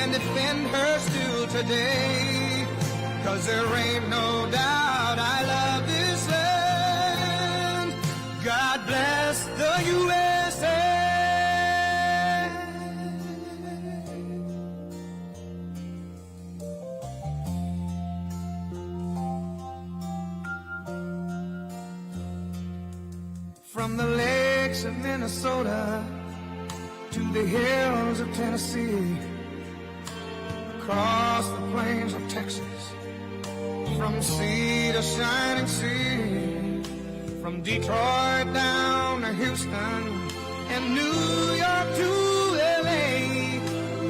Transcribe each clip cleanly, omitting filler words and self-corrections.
and defend her still today. 'Cause there ain't no doubt I love this land. God bless the USA. From the lakes of Minnesota to the hills of Tennessee, across the plains of Texas, from sea to shining sea, from Detroit down to Houston and New York to LA.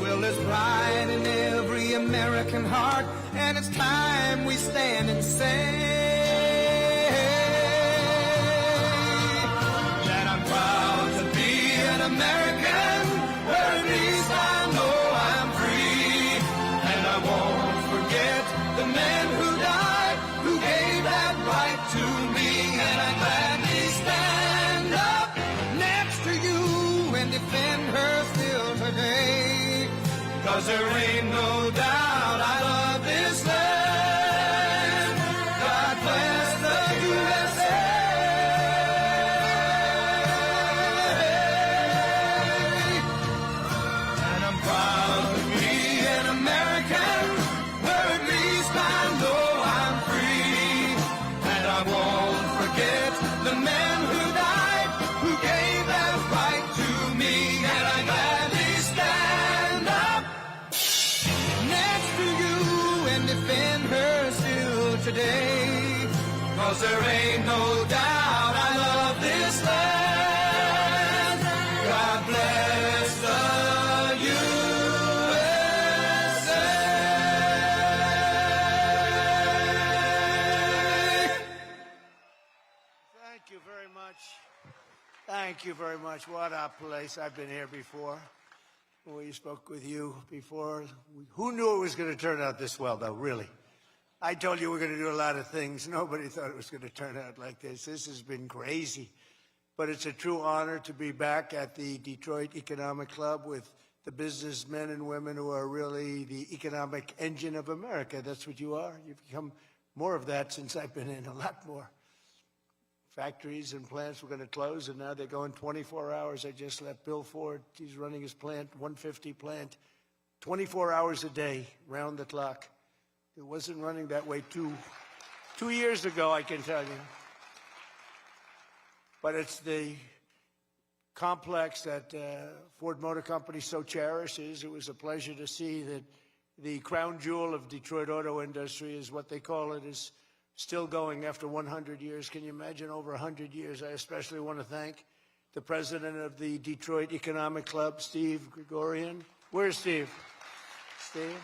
Well, there's pride in every American heart, and it's time we stand and say that I'm proud to be an American, where at least I know I'm free, and I won't forget the men who died, who gave that right to me, and I gladly stand up next to you and defend her still today. 'Cause there ain't no doubt I love this land. God bless the USA. And I'm proud to be an American, where at least I know I'm free. And I won't forget the men who died, who gave that right to me, and I gladly stand up next to you and defend her still today. 'Cause there ain't no doubt I love this land. God bless the USA. Thank you very much. Thank you very much. What a place. I've been here before. We spoke with you before. Who knew it was going to turn out this well, though, really? I told you we're going to do a lot of things. Nobody thought it was going to turn out like this. This has been crazy. But it's a true honor to be back at the Detroit Economic Club with the businessmen and women who are really the economic engine of America. That's what you are. You've become more of that since I've been in, a lot more. Factories and plants were going to close, and now they're going 24 hours. I just left Bill Ford. He's running his plant, 150 plant, 24 hours a day, round the clock. It wasn't running that way two years ago, I can tell you. But it's the complex that Ford Motor Company so cherishes. It was a pleasure to see that the crown jewel of Detroit auto industry, is what they call it, is still going after 100 years. Can you imagine, over 100 years? I especially want to thank the president of the Detroit Economic Club, Steve Gregorian. Where's Steve? Steve?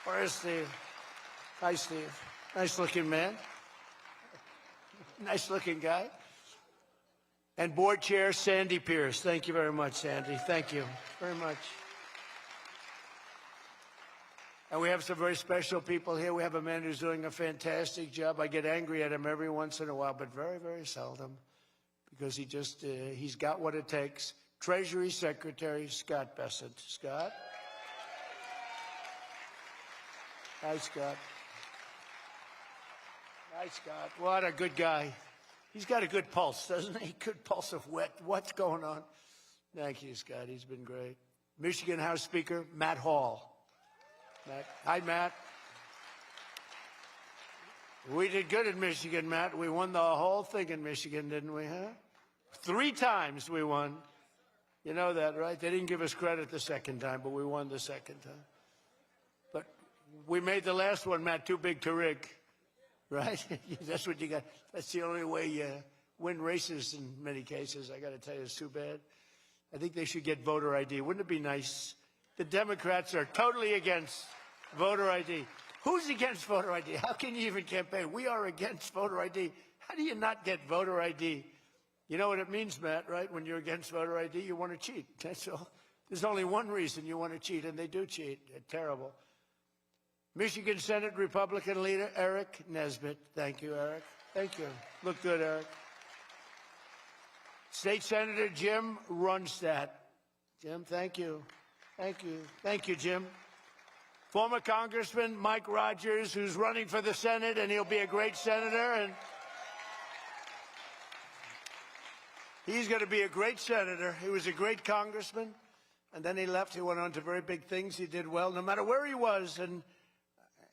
Where's Steve? Hi, Steve. Nice-looking man. Nice-looking guy. And board chair Sandy Pierce. Thank you very much, Sandy. Thank you very much. And we have some very special people here. We have a man who's doing a fantastic job. I get angry at him every once in a while, but very, very seldom, because he's got what it takes. Treasury Secretary Scott Bessent. Scott? Hi, Scott. Hi, Scott. What a good guy. He's got a good pulse, doesn't he? Good pulse of what's going on. Thank you, Scott. He's been great. Michigan House Speaker Matt Hall. Matt. Hi, Matt. We did good in Michigan, Matt. We won the whole thing in Michigan, didn't we, huh? 3 times we won. You know that, right? They didn't give us credit the second time, but we won the second time. But we made the last one, Matt, too big to rig, right? That's what you got. That's the only way you win races in many cases. I got to tell you, it's too bad. I think they should get voter ID. Wouldn't it be nice? The Democrats are totally against voter ID. Who's against voter ID? How can you even campaign? We are against voter ID. How do you not get voter ID? You know what it means, Matt, right? When you're against voter ID, you want to cheat. That's all. There's only one reason you want to cheat, and they do cheat. They're terrible. Michigan Senate Republican leader Eric Nesbitt. Thank you, Eric. Thank you. Look good, Eric. State Senator Jim Runstad. Jim, thank you. Thank you. Thank you, Jim. Former Congressman Mike Rogers, who's running for the Senate, and he'll be a great senator. And he's going to be a great senator. He was a great congressman, and then he left. He went on to very big things. He did well, no matter where he was. And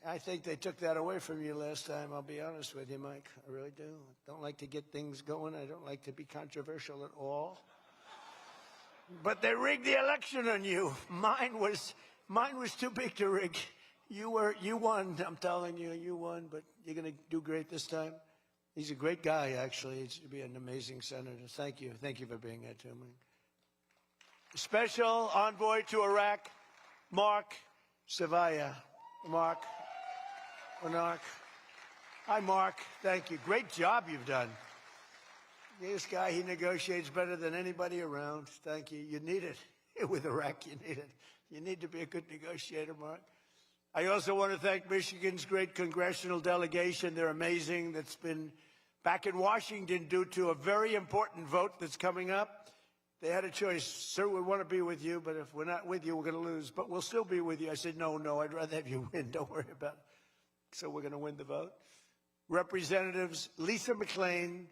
I think they took that away from you last time. I'll be honest with you, Mike. I really do. I don't like to get things going. I don't like to be controversial at all. But they rigged the election on you. Mine was too big to rig. You won. I'm telling you, you won. But you're going to do great this time. He's a great guy, actually. He's going to be an amazing senator. Thank you. Thank you for being here, too, Mike. Special envoy to Iraq, Mark Savaya. Mark. Hi, Mark. Thank you. Great job you've done. This guy, he negotiates better than anybody around. Thank you. You need it. With Iraq, you need it. You need to be a good negotiator, Mark. I also want to thank Michigan's great congressional delegation. They're amazing. That's been back in Washington due to a very important vote that's coming up. They had a choice. Sir, we want to be with you, but if we're not with you, we're going to lose. But we'll still be with you. I said, no, I'd rather have you win. Don't worry about it. So we're going to win the vote. Representatives Lisa McClain,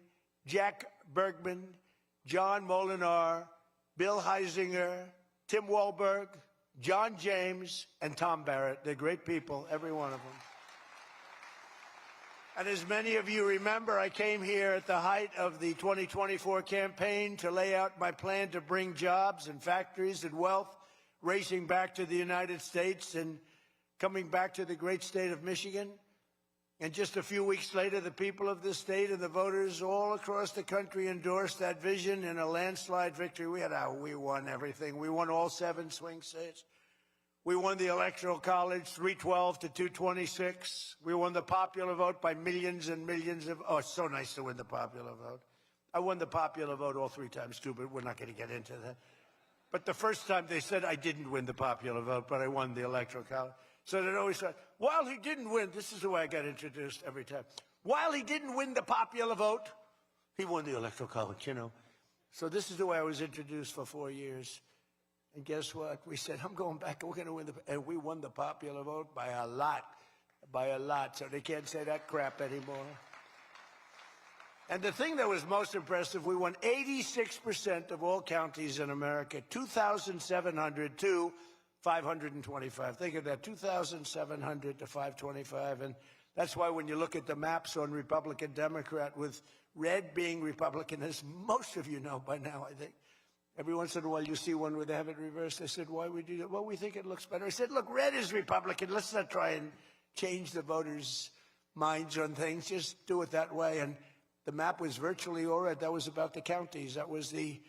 Jack Bergman, John Molinar, Bill Heisinger, Tim Walberg, John James, and Tom Barrett. They're great people, every one of them. And as many of you remember, I came here at the height of the 2024 campaign to lay out my plan to bring jobs and factories and wealth racing back to the United States and coming back to the great state of Michigan. And just a few weeks later, the people of this state and the voters all across the country endorsed that vision in a landslide victory. We won everything. We won all 7 swing states. We won the Electoral College 312 to 226. We won the popular vote by millions and millions of... Oh, it's so nice to win the popular vote. I won the popular vote all 3 times, too, but we're not going to get into that. But the first time they said I didn't win the popular vote, but I won the Electoral College. So they'd always say, while he didn't win, this is the way I got introduced every time. While he didn't win the popular vote, he won the Electoral College, you know. So this is the way I was introduced for 4 years. And guess what? We said, I'm going back, and we're going to win and we won the popular vote by a lot. So they can't say that crap anymore. And the thing that was most impressive, we won 86% of all counties in America, 2,700 to 525. Think of that, 2,700 to 525. And that's why when you look at the maps on Republican, Democrat, with red being Republican, as most of you know by now, I think, every once in a while you see one where they have it reversed. I said, why we do that? Well, we think it looks better. I said, look, red is Republican. Let's not try and change the voters' minds on things. Just do it that way. And the map was virtually all red. That was about the counties. That was the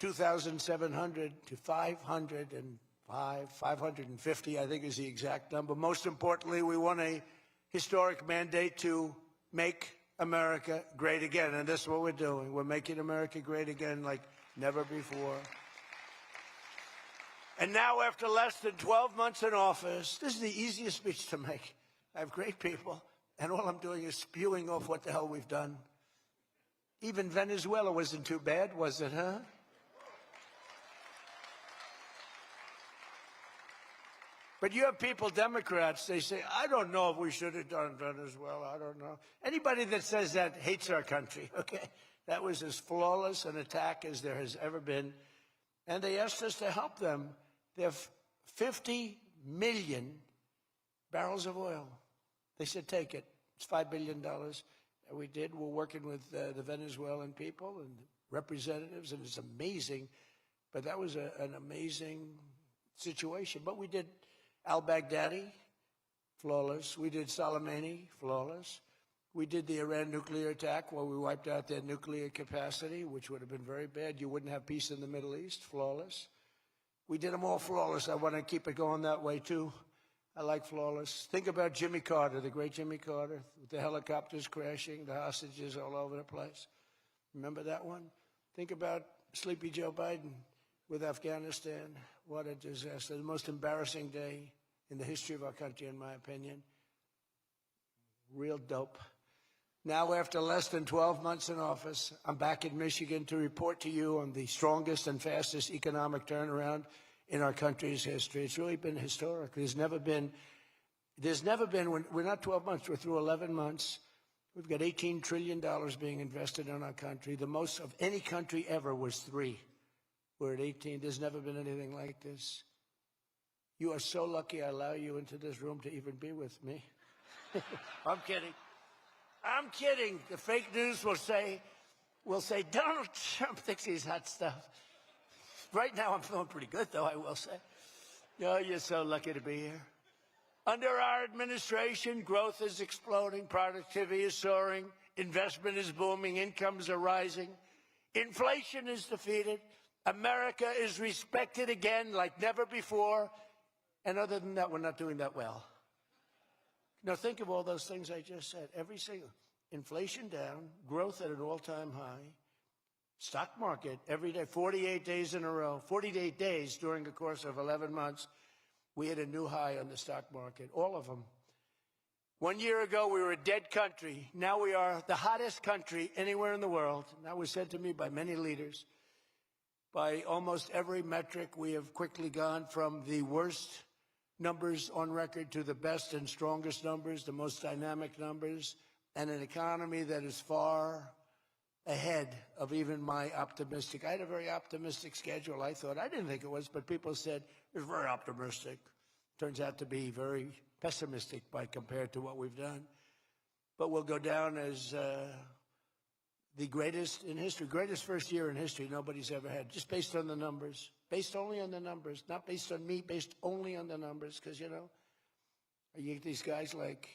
2,700 to 550, I think is the exact number. Most importantly, we won a historic mandate to make America great again. And that's what we're doing. We're making America great again like never before. And now, after less than 12 months in office, this is the easiest speech to make. I have great people, and all I'm doing is spewing off what the hell we've done. Even Venezuela wasn't too bad, was it, huh? But you have people, Democrats, they say, I don't know if we should have done Venezuela. I don't know. Anybody that says that hates our country, okay? That was as flawless an attack as there has ever been. And they asked us to help them. They have 50 million barrels of oil. They said, take it. It's $5 billion. And we did. We're working with the Venezuelan people and representatives, and it's amazing. But that was an amazing situation. But we did al-Baghdadi, flawless. We did Soleimani, flawless. We did the Iran nuclear attack where we wiped out their nuclear capacity, which would have been very bad. You wouldn't have peace in the Middle East, flawless. We did them all flawless. I want to keep it going that way, too. I like flawless. Think about Jimmy Carter, the great Jimmy Carter, with the helicopters crashing, the hostages all over the place. Remember that one? Think about Sleepy Joe Biden with Afghanistan. What a disaster. The most embarrassing day in the history of our country, in my opinion. Real dope. Now, after less than 12 months in office, I'm back in Michigan to report to you on the strongest and fastest economic turnaround in our country's history. It's really been historic. There's never been, we're not 12 months, we're through 11 months. We've got $18 trillion being invested in our country. The most of any country ever was 3. We're at 18. There's never been anything like this. You are so lucky I allow you into this room to even be with me. I'm kidding. I'm kidding. The fake news will say Donald Trump thinks he's hot stuff. Right now I'm feeling pretty good, though, I will say. Oh, you're so lucky to be here. Under our administration, growth is exploding, productivity is soaring, investment is booming, incomes are rising, inflation is defeated, America is respected again like never before, and other than that, we're not doing that well. Now think of all those things I just said. Every single, inflation down, growth at an all-time high, stock market every day, 48 days in a row, 48 days during the course of 11 months, we hit a new high on the stock market, all of them. 1 year ago, we were a dead country. Now we are the hottest country anywhere in the world. That was said to me by many leaders. By almost every metric, we have quickly gone from the worst numbers on record to the best and strongest numbers, the most dynamic numbers, and an economy that is far ahead of even my optimistic. I had a very optimistic schedule, I thought. I didn't think it was, but people said it was very optimistic. Turns out to be very pessimistic compared to what we've done. But we'll go down as the greatest in history, greatest first year in history nobody's ever had, just based on the numbers, based only on the numbers, not based on me, based only on the numbers, because, you know, you get these guys like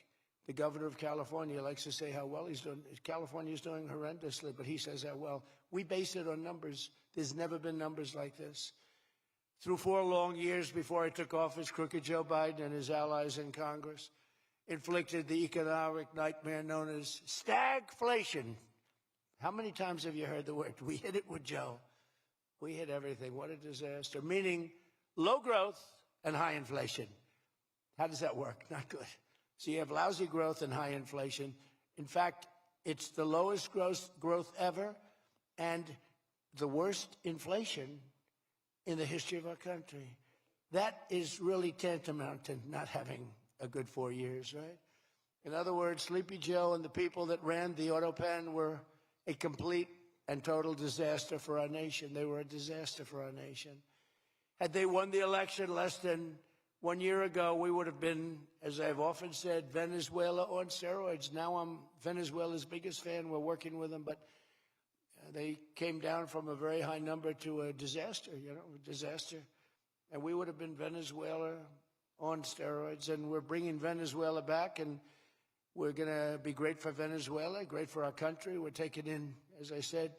the governor of California likes to say how well he's doing. California's doing horrendously, but he says how well. We base it on numbers. There's never been numbers like this. Through 4 long years before I took office, crooked Joe Biden and his allies in Congress inflicted the economic nightmare known as stagflation. How many times have you heard the word? We hit it with Joe. We hit everything. What a disaster. Meaning low growth and high inflation. How does that work? Not good. So you have lousy growth and high inflation. In fact, it's the lowest growth ever and the worst inflation in the history of our country. That is really tantamount to not having a good 4 years, right? In other words, Sleepy Joe and the people that ran the auto pen were a complete and total disaster for our nation. They were a disaster for our nation. Had they won the election less than 1 year ago, we would have been, as I've often said, Venezuela on steroids. Now I'm Venezuela's biggest fan. We're working with them, but they came down from a very high number to a disaster, a disaster. And we would have been Venezuela on steroids, and we're bringing Venezuela back, and we're going to be great for Venezuela, great for our country. We're taking in, as I said,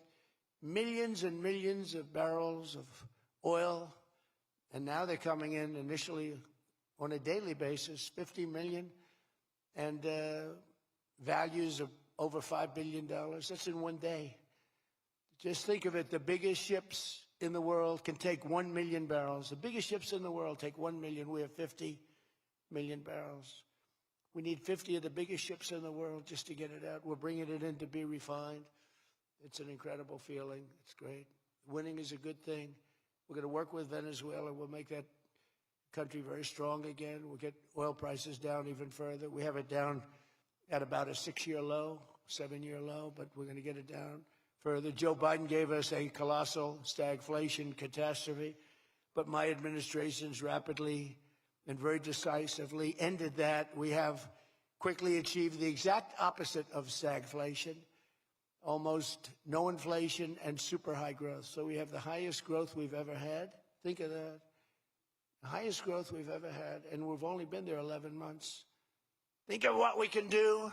millions and millions of barrels of oil, and now they're coming in initially on a daily basis, 50 million, and values of over $5 billion. That's in 1 day. Just think of it, the biggest ships in the world can take 1 million barrels. The biggest ships in the world take 1 million. We have 50 million barrels. We need 50 of the biggest ships in the world just to get it out. We're bringing it in to be refined. It's an incredible feeling. It's great. Winning is a good thing. We're going to work with Venezuela. We'll make that country very strong again. We'll get oil prices down even further. We have it down at about a 6-year low, 7-year low, but we're going to get it down further. Joe Biden gave us a colossal stagflation catastrophe, but my administration's rapidly and very decisively ended that. We have quickly achieved the exact opposite of stagflation, almost no inflation and super high growth. So we have the highest growth we've ever had. Think of that. The highest growth we've ever had, and we've only been there 11 months. Think of what we can do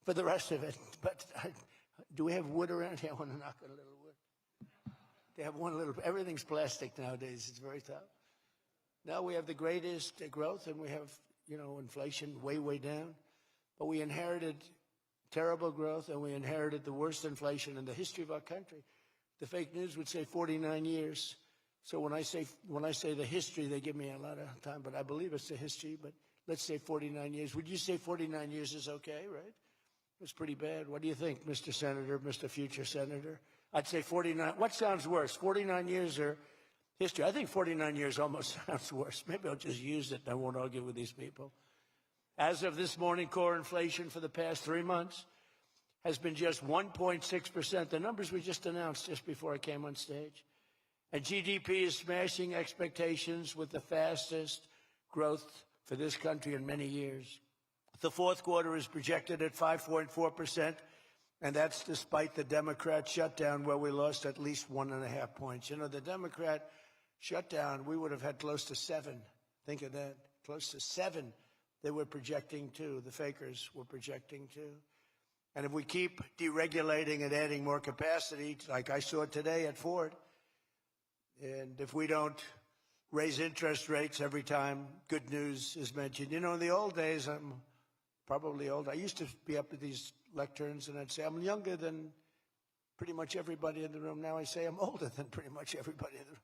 for the rest of it. But do we have wood around here? I want to knock on a little wood. They have one little, everything's plastic nowadays. It's very tough. Now we have the greatest growth, and we have, inflation way, way down. But we inherited terrible growth, and we inherited the worst inflation in the history of our country. The fake news would say 49 years. So when I say the history, they give me a lot of time, but I believe it's the history. But let's say 49 years. Would you say 49 years is okay, right? It's pretty bad. What do you think, Mr. Senator, Mr. Future Senator? I'd say 49. What sounds worse, 49 years or history. I think 49 years almost sounds worse. Maybe I'll just use it and I won't argue with these people. As of this morning, core inflation for the past 3 months has been just 1.6%, the numbers we just announced just before I came on stage. And GDP is smashing expectations with the fastest growth for this country in many years. The fourth quarter is projected at 5.4%, and that's despite the Democrat shutdown where we lost at least 1.5 points. You know, the Democrat shutdown, we would have had close to 7. Think of that, close to 7. They were projecting to, the fakers were projecting to. And if we keep deregulating and adding more capacity, like I saw today at Ford, and if we don't raise interest rates every time good news is mentioned. You know, in the old days, I'm probably old. I used to be up at these lecterns and I'd say, I'm younger than pretty much everybody in the room. Now I say I'm older than pretty much everybody in the room.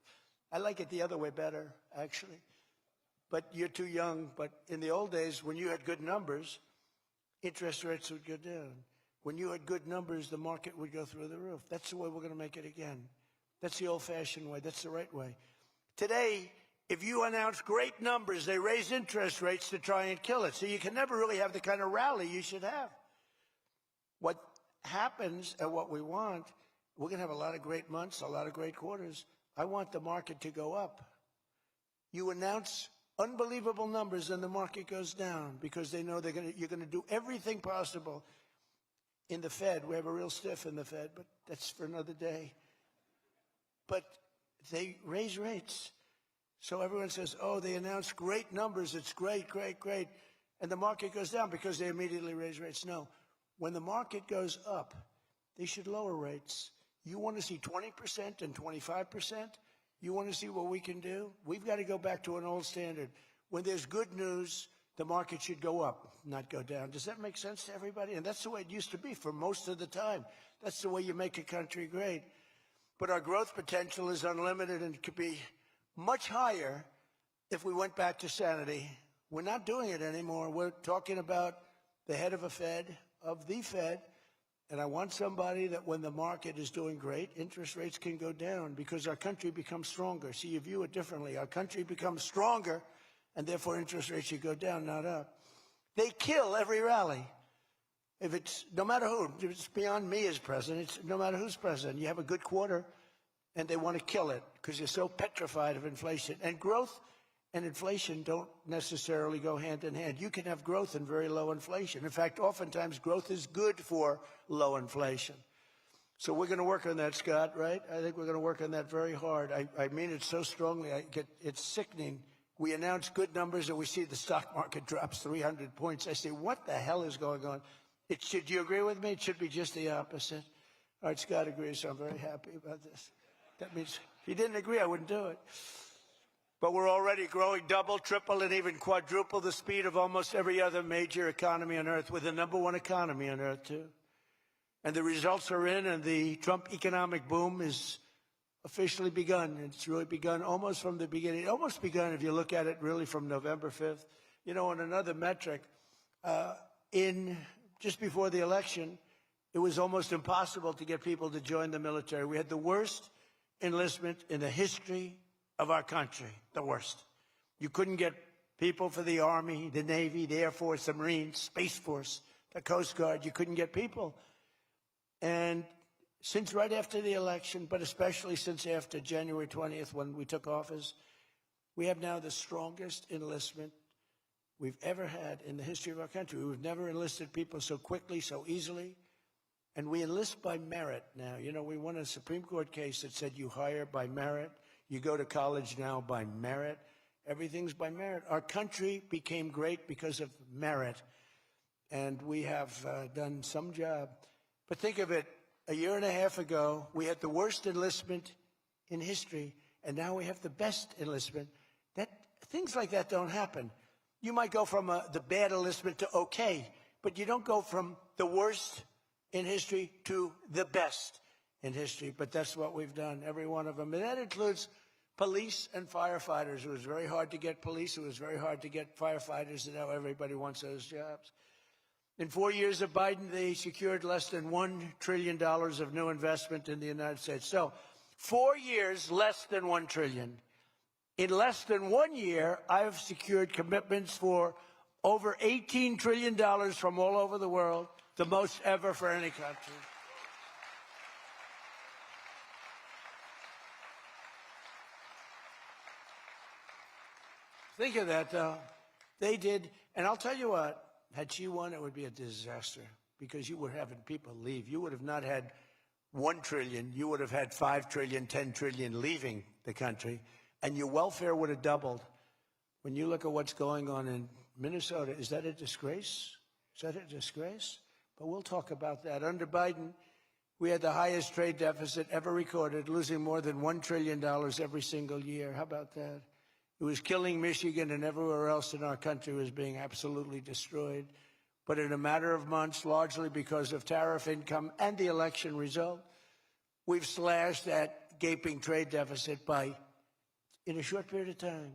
I like it the other way better, actually. But you're too young. But in the old days, when you had good numbers, interest rates would go down. When you had good numbers, the market would go through the roof. That's the way we're going to make it again. That's the old-fashioned way. That's the right way. Today, if you announce great numbers, they raise interest rates to try and kill it. So you can never really have the kind of rally you should have. What happens and what we want, we're going to have a lot of great months, a lot of great quarters. I want the market to go up. You announce unbelievable numbers and the market goes down because they know you're going to do everything possible. In the Fed, we have a real stiff in the Fed, but that's for another day. But they raise rates. So everyone says, oh, they announced great numbers. It's great, great, great. And the market goes down because they immediately raise rates. No, when the market goes up, they should lower rates. You want to see 20% and 25%? You want to see what we can do? We've got to go back to an old standard. When there's good news, the market should go up, not go down. Does that make sense to everybody? And that's the way it used to be for most of the time. That's the way you make a country great. But our growth potential is unlimited and could be much higher if we went back to sanity. We're not doing it anymore. We're talking about the head of the Fed, and I want somebody that when the market is doing great, interest rates can go down because our country becomes stronger. See, you view it differently. Our country becomes stronger, and therefore interest rates should go down, not up. They kill every rally. If it's, no matter who, if it's beyond me as president, it's no matter who's president. You have a good quarter, and they want to kill it because you're so petrified of inflation. And growth and inflation don't necessarily go hand in hand. You can have growth and very low inflation. In fact, oftentimes growth is good for low inflation. So we're going to work on that, Scott, right? I think we're going to work on that very hard. I mean it so strongly. It's sickening. We announce good numbers and we see the stock market drops 300 points. I say, what the hell is going on? Do you agree with me? It should be just the opposite. All right, Scott agrees, so I'm very happy about this. That means if he didn't agree, I wouldn't do it. But we're already growing double, triple, and even quadruple the speed of almost every other major economy on Earth. We're the #1 economy on Earth, too. And the results are in, and the Trump economic boom is officially begun. It's really begun almost from the beginning. It almost begun, if you look at it, really from November 5th. You know, on another metric, just before the election, it was almost impossible to get people to join the military. We had the worst enlistment in the history of our country, the worst. You couldn't get people for the Army, the Navy, the Air Force, the Marines, Space Force, the Coast Guard. You couldn't get people. And since right after the election, but especially since after January 20th when we took office, we have now the strongest enlistment we've ever had in the history of our country. We've never enlisted people so quickly, so easily. And we enlist by merit now. You know, we won a Supreme Court case that said you hire by merit. You go to college now by merit. Everything's by merit. Our country became great because of merit. And we have done some job. But think of it, a year and a half ago, we had the worst enlistment in history, and now we have the best enlistment. Things like that don't happen. You might go from the bad enlistment to okay, but you don't go from the worst in history to the best in history. But that's what we've done, every one of them. And that includes police and firefighters. It was very hard to get police. It was very hard to get firefighters, and now everybody wants those jobs. In 4 years of Biden, they secured less than $1 trillion of new investment in the United States. So 4 years, less than $1 trillion. In less than 1 year, I've secured commitments for over $18 trillion from all over the world, the most ever for any country. Think of that, though. They did, and I'll tell you what, had she won, it would be a disaster because you would have people leave. You would have not had $1 trillion. You would have had $5 trillion, $10 trillion leaving the country, and your welfare would have doubled. When you look at what's going on in Minnesota, is that a disgrace? Is that a disgrace? But we'll talk about that. Under Biden, we had the highest trade deficit ever recorded, losing more than $1 trillion every single year. How about that? It was killing Michigan, and everywhere else in our country was being absolutely destroyed. But in a matter of months, largely because of tariff income and the election result, we've slashed that gaping trade deficit by, in a short period of time,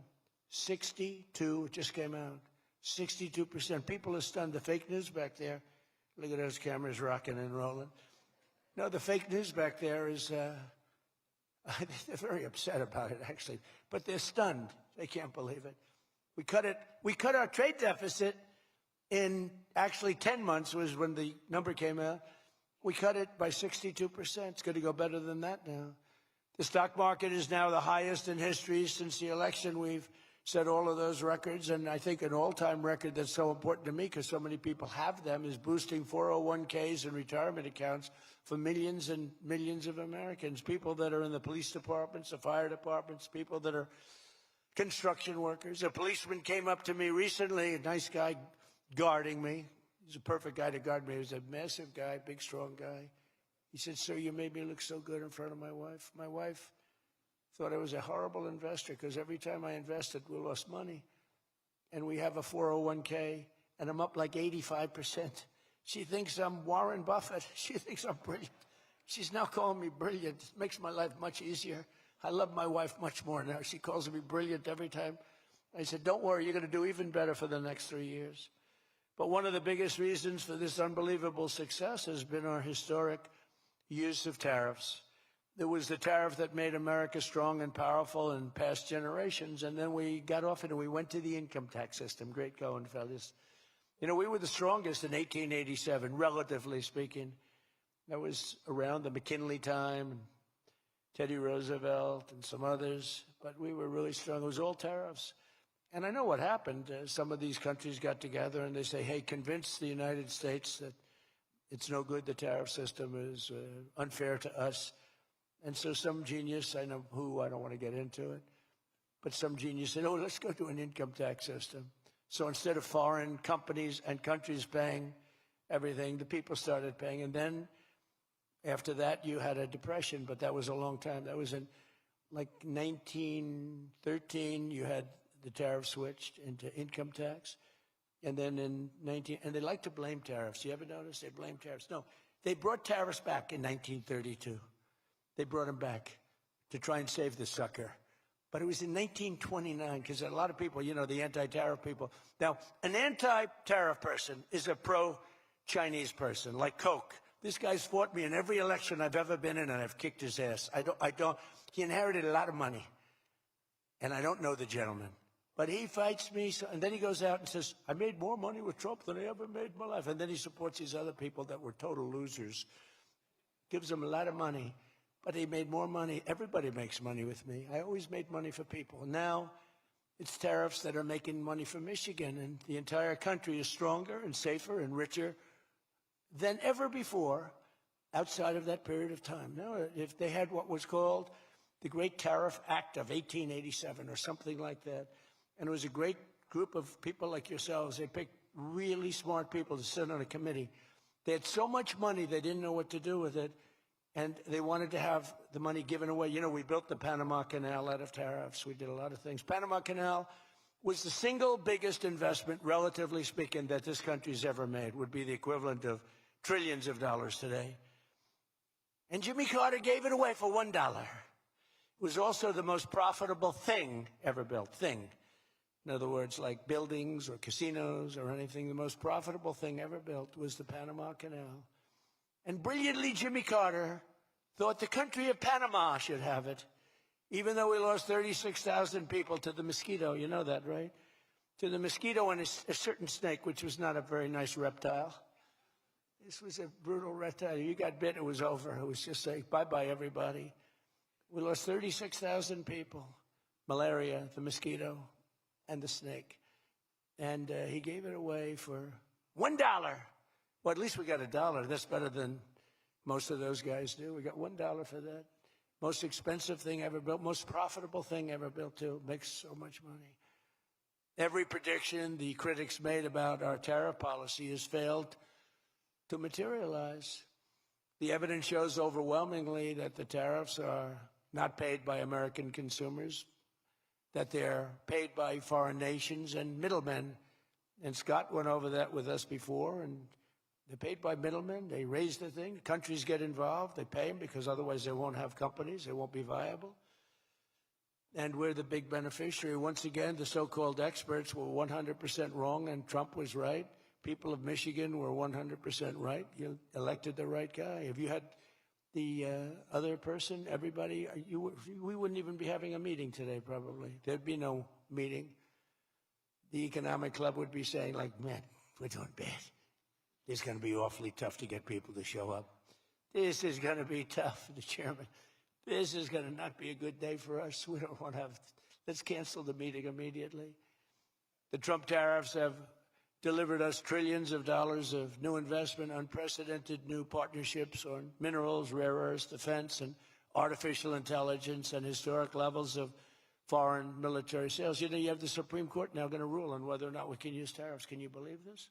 62, it just came out, 62%. People are stunned. The fake news back there, look at those cameras rocking and rolling. No, the fake news back there is, they're very upset about it, actually, but they're stunned. They can't believe it. We cut our trade deficit in actually 10 months was when the number came out. We cut it by 62%. It's going to go better than that now. The stock market is now the highest in history since the election. We've set all of those records, and I think an all-time record that's so important to me because so many people have them is boosting 401ks and retirement accounts for millions and millions of Americans, people that are in the police departments, the fire departments, people that are construction workers. A policeman came up to me recently, a nice guy guarding me. He's a perfect guy to guard me. He was a massive guy, big, strong guy. He said, "Sir, you made me look so good in front of my wife. My wife thought I was a horrible investor because every time I invested, we lost money. And we have a 401k, and I'm up like 85%. She thinks I'm Warren Buffett. She thinks I'm brilliant. She's now calling me brilliant. It makes my life much easier. I love my wife much more now. She calls me brilliant every time." I said, "Don't worry, you're going to do even better for the next 3 years." But one of the biggest reasons for this unbelievable success has been our historic use of tariffs. There was the tariff that made America strong and powerful in past generations, and then we got off it and we went to the income tax system. Great going, fellas. You know, we were the strongest in 1887, relatively speaking. That was around the McKinley time, and Teddy Roosevelt and some others, but we were really strong. It was all tariffs. And I know what happened. Some of these countries got together and they say, "Hey, convince the United States that it's no good, the tariff system is unfair to us." And so some genius, I know who, I don't want to get into it, but some genius said, "Oh, let's go to an income tax system." So instead of foreign companies and countries paying everything, the people started paying. And then after that, you had a depression, but that was a long time. That was in like 1913, you had the tariff switched into income tax. And then in and they like to blame tariffs. You ever notice they blame tariffs? No, they brought tariffs back in 1932. They brought them back to try and save the sucker. But it was in 1929, because a lot of people, you know, the anti-tariff people. Now, an anti-tariff person is a pro-Chinese person, like Coke. This guy's fought me in every election I've ever been in, and I've kicked his ass. He inherited a lot of money, and I don't know the gentleman. But he fights me, and then he goes out and says, "I made more money with Trump than I ever made in my life." And then he supports these other people that were total losers. Gives them a lot of money, but he made more money. Everybody makes money with me. I always made money for people. Now it's tariffs that are making money for Michigan, and the entire country is stronger and safer and richer than ever before outside of that period of time. Now, if they had what was called the Great Tariff Act of 1887 or something like that, and it was a great group of people like yourselves. They picked really smart people to sit on a committee. They had so much money, they didn't know what to do with it, and they wanted to have the money given away. You know, we built the Panama Canal out of tariffs. We did a lot of things. Panama Canal was the single biggest investment, relatively speaking, that this country's ever made. Would be the equivalent of trillions of dollars today. And Jimmy Carter gave it away for $1. It was also the most profitable thing ever built. In other words, like buildings or casinos or anything, the most profitable thing ever built was the Panama Canal. And brilliantly, Jimmy Carter thought the country of Panama should have it, even though we lost 36,000 people to the mosquito. You know that, right? To the mosquito and a certain snake, which was not a very nice reptile. This was a brutal reptile. You got bit, it was over. It was just like, bye-bye, everybody. We lost 36,000 people. Malaria, the mosquito, and the snake. And he gave it away for $1. Well, at least we got $1. That's better than most of those guys do. We got $1 for that. Most expensive thing ever built, most profitable thing ever built, too. Makes so much money. Every prediction the critics made about our tariff policy has failed to materialize. The evidence shows overwhelmingly that the tariffs are not paid by American consumers, that they're paid by foreign nations and middlemen. And Scott went over that with us before, and they're paid by middlemen. They raise the thing. Countries get involved. They pay them because otherwise they won't have companies. They won't be viable. And we're the big beneficiary. Once again, the so-called experts were 100% wrong, and Trump was right. People of Michigan were 100% right. You elected the right guy. If you had the other person, everybody, we wouldn't even be having a meeting today, probably. There'd be no meeting. The economic club would be saying, like, man, we're doing bad. It's going to be awfully tough to get people to show up. This is going to be tough, the chairman. This is going to not be a good day for us. We don't want to have, let's cancel the meeting immediately. The Trump tariffs have delivered us trillions of dollars of new investment, unprecedented new partnerships on minerals, rare earths, defense, and artificial intelligence, and historic levels of foreign military sales. You know, you have the Supreme Court now going to rule on whether or not we can use tariffs. Can you believe this?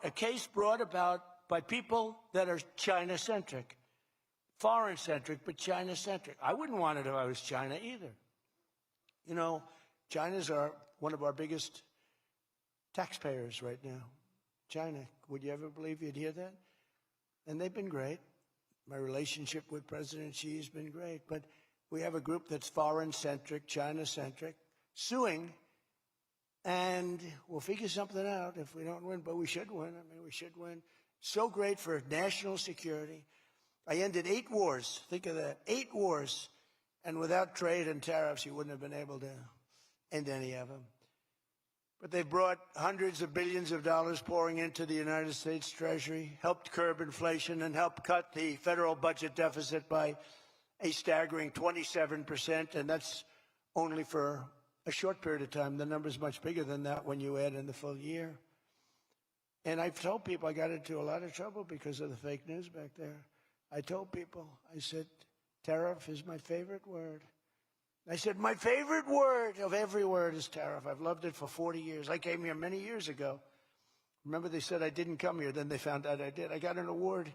A case brought about by people that are China-centric. Foreign-centric, but China-centric. I wouldn't want it if I was China either. You know, China's one of our biggest taxpayers right now. China, would you ever believe you'd hear that? And they've been great. My relationship with President Xi has been great. But we have a group that's foreign-centric, China-centric, suing, and we'll figure something out if we don't win. But we should win. I mean, we should win. So great for national security. I ended 8 wars. Think of that. 8 wars. And without trade and tariffs, you wouldn't have been able to end any of them. But they've brought hundreds of billions of dollars pouring into the United States Treasury, helped curb inflation, and helped cut the federal budget deficit by a staggering 27%. And that's only for a short period of time. The number's much bigger than that when you add in the full year. And I've told people I got into a lot of trouble because of the fake news back there. I told people, I said, tariff is my favorite word. I said, my favorite word of every word is tariff. I've loved it for 40 years. I came here many years ago. Remember, they said I didn't come here. Then they found out I did. I got an award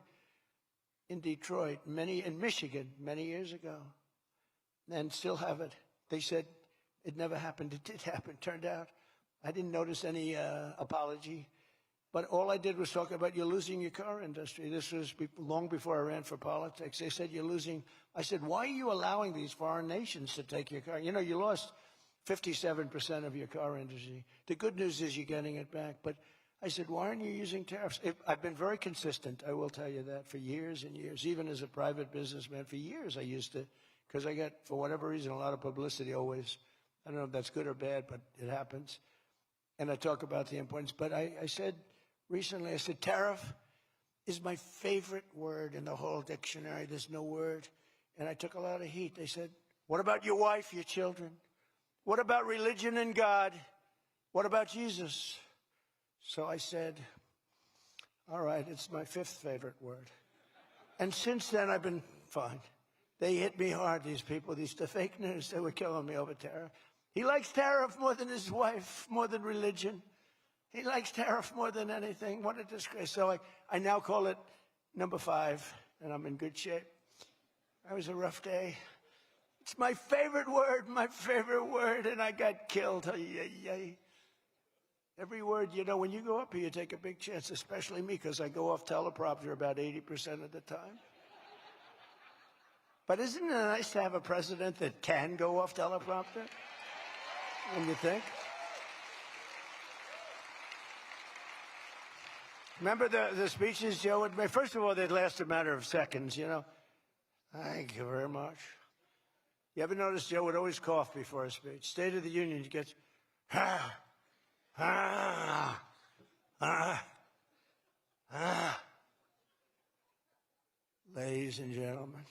in Detroit, in Michigan, many years ago, and still have it. They said it never happened. It did happen. Turned out I didn't notice any apology. But all I did was talk about you're losing your car industry. This was long before I ran for politics. They said you're losing. I said, why are you allowing these foreign nations to take your car? You know, you lost 57% of your car industry. The good news is you're getting it back. But I said, why aren't you using tariffs? I've been very consistent, I will tell you that, for years and years. Even as a private businessman, for years I used to, because I got, for whatever reason, a lot of publicity always. I don't know if that's good or bad, but it happens. And I talk about the importance. But I said, recently, I said, tariff is my favorite word in the whole dictionary. There's no word. And I took a lot of heat. They said, what about your wife, your children? What about religion and God? What about Jesus? So I said, all right, it's my 5th favorite word. And since then, I've been fine. They hit me hard, these people, the fake news. They were killing me over tariff. He likes tariff more than his wife, more than religion. He likes tariff more than anything. What a disgrace. So I now call it number 5, and I'm in good shape. That was a rough day. It's my favorite word, and I got killed. Every word, you know, when you go up here, you take a big chance, especially me, because I go off teleprompter about 80% of the time. But isn't it nice to have a president that can go off teleprompter? When you think? Remember the speeches Joe would make? First of all, they'd last a matter of seconds, you know. Thank you very much. You ever notice Joe would always cough before a speech? State of the Union, he gets, ladies and gentlemen.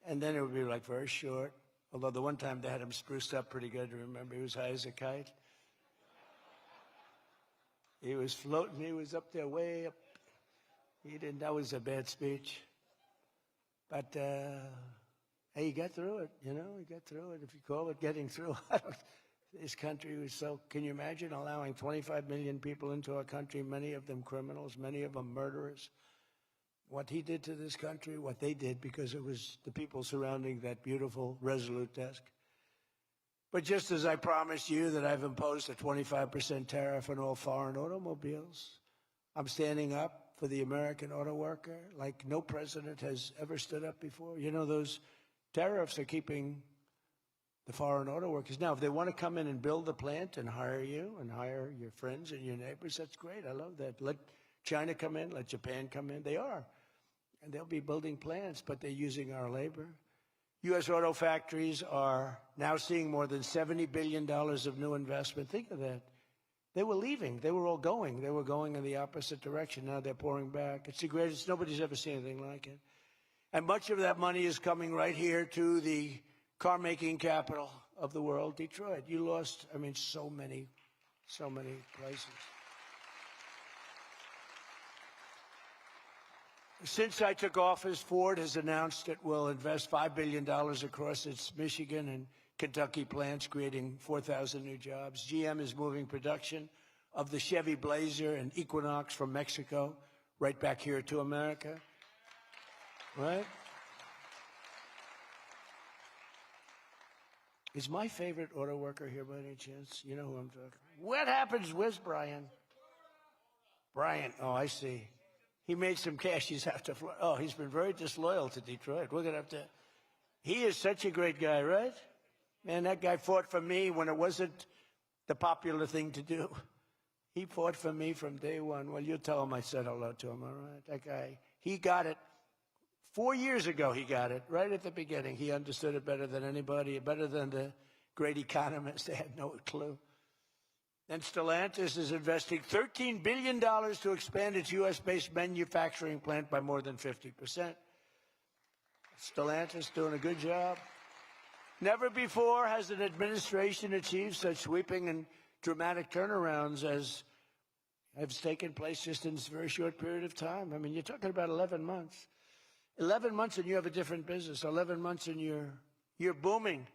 And then it would be like very short. Although the one time they had him spruced up pretty good, remember? He was high as a kite. He was floating. He was up there way up. That was a bad speech. But, hey, you got through it, you know? You got through it, if you call it getting through. This country was so, can you imagine allowing 25 million people into our country, many of them criminals, many of them murderers? What he did to this country, what they did, because it was the people surrounding that beautiful, resolute desk. But just as I promised you that I've imposed a 25% tariff on all foreign automobiles, I'm standing up for the American auto worker like no president has ever stood up before. You know, those tariffs are keeping the foreign auto workers. Now, if they want to come in and build the plant and hire you and hire your friends and your neighbors, that's great. I love that. Let China come in, let Japan come in. They are. And they'll be building plants, but they're using our labor. U.S. auto factories are now seeing more than $70 billion of new investment. Think of that. They were leaving. They were all going. They were going in the opposite direction. Now they're pouring back. It's the greatest. Nobody's ever seen anything like it. And much of that money is coming right here to the car-making capital of the world, Detroit. You lost, I mean, so many places. Since I took office, Ford has announced it will invest $5 billion across its Michigan and Kentucky plants, creating 4,000 new jobs. GM is moving production of the Chevy Blazer and Equinox from Mexico right back here to America. Right? Is my favorite auto worker here by any chance? You know who I'm talking about? What happens? Where's Brian? Brian, oh, I see. He made some cash. He's have to. Oh, he's been very disloyal to Detroit. We're gonna have to. He is such a great guy, right? Man, that guy fought for me when it wasn't the popular thing to do. He fought for me from day one. Well, you tell him I said hello to him, all right? That guy, he got it. 4 years ago, he got it right at the beginning. He understood it better than anybody, better than the great economists. They had no clue. And Stellantis is investing $13 billion to expand its U.S.-based manufacturing plant by more than 50%. Stellantis doing a good job. Never before has an administration achieved such sweeping and dramatic turnarounds as have taken place just in this very short period of time. I mean, you're talking about 11 months. 11 months and you have a different business. 11 months and you're booming.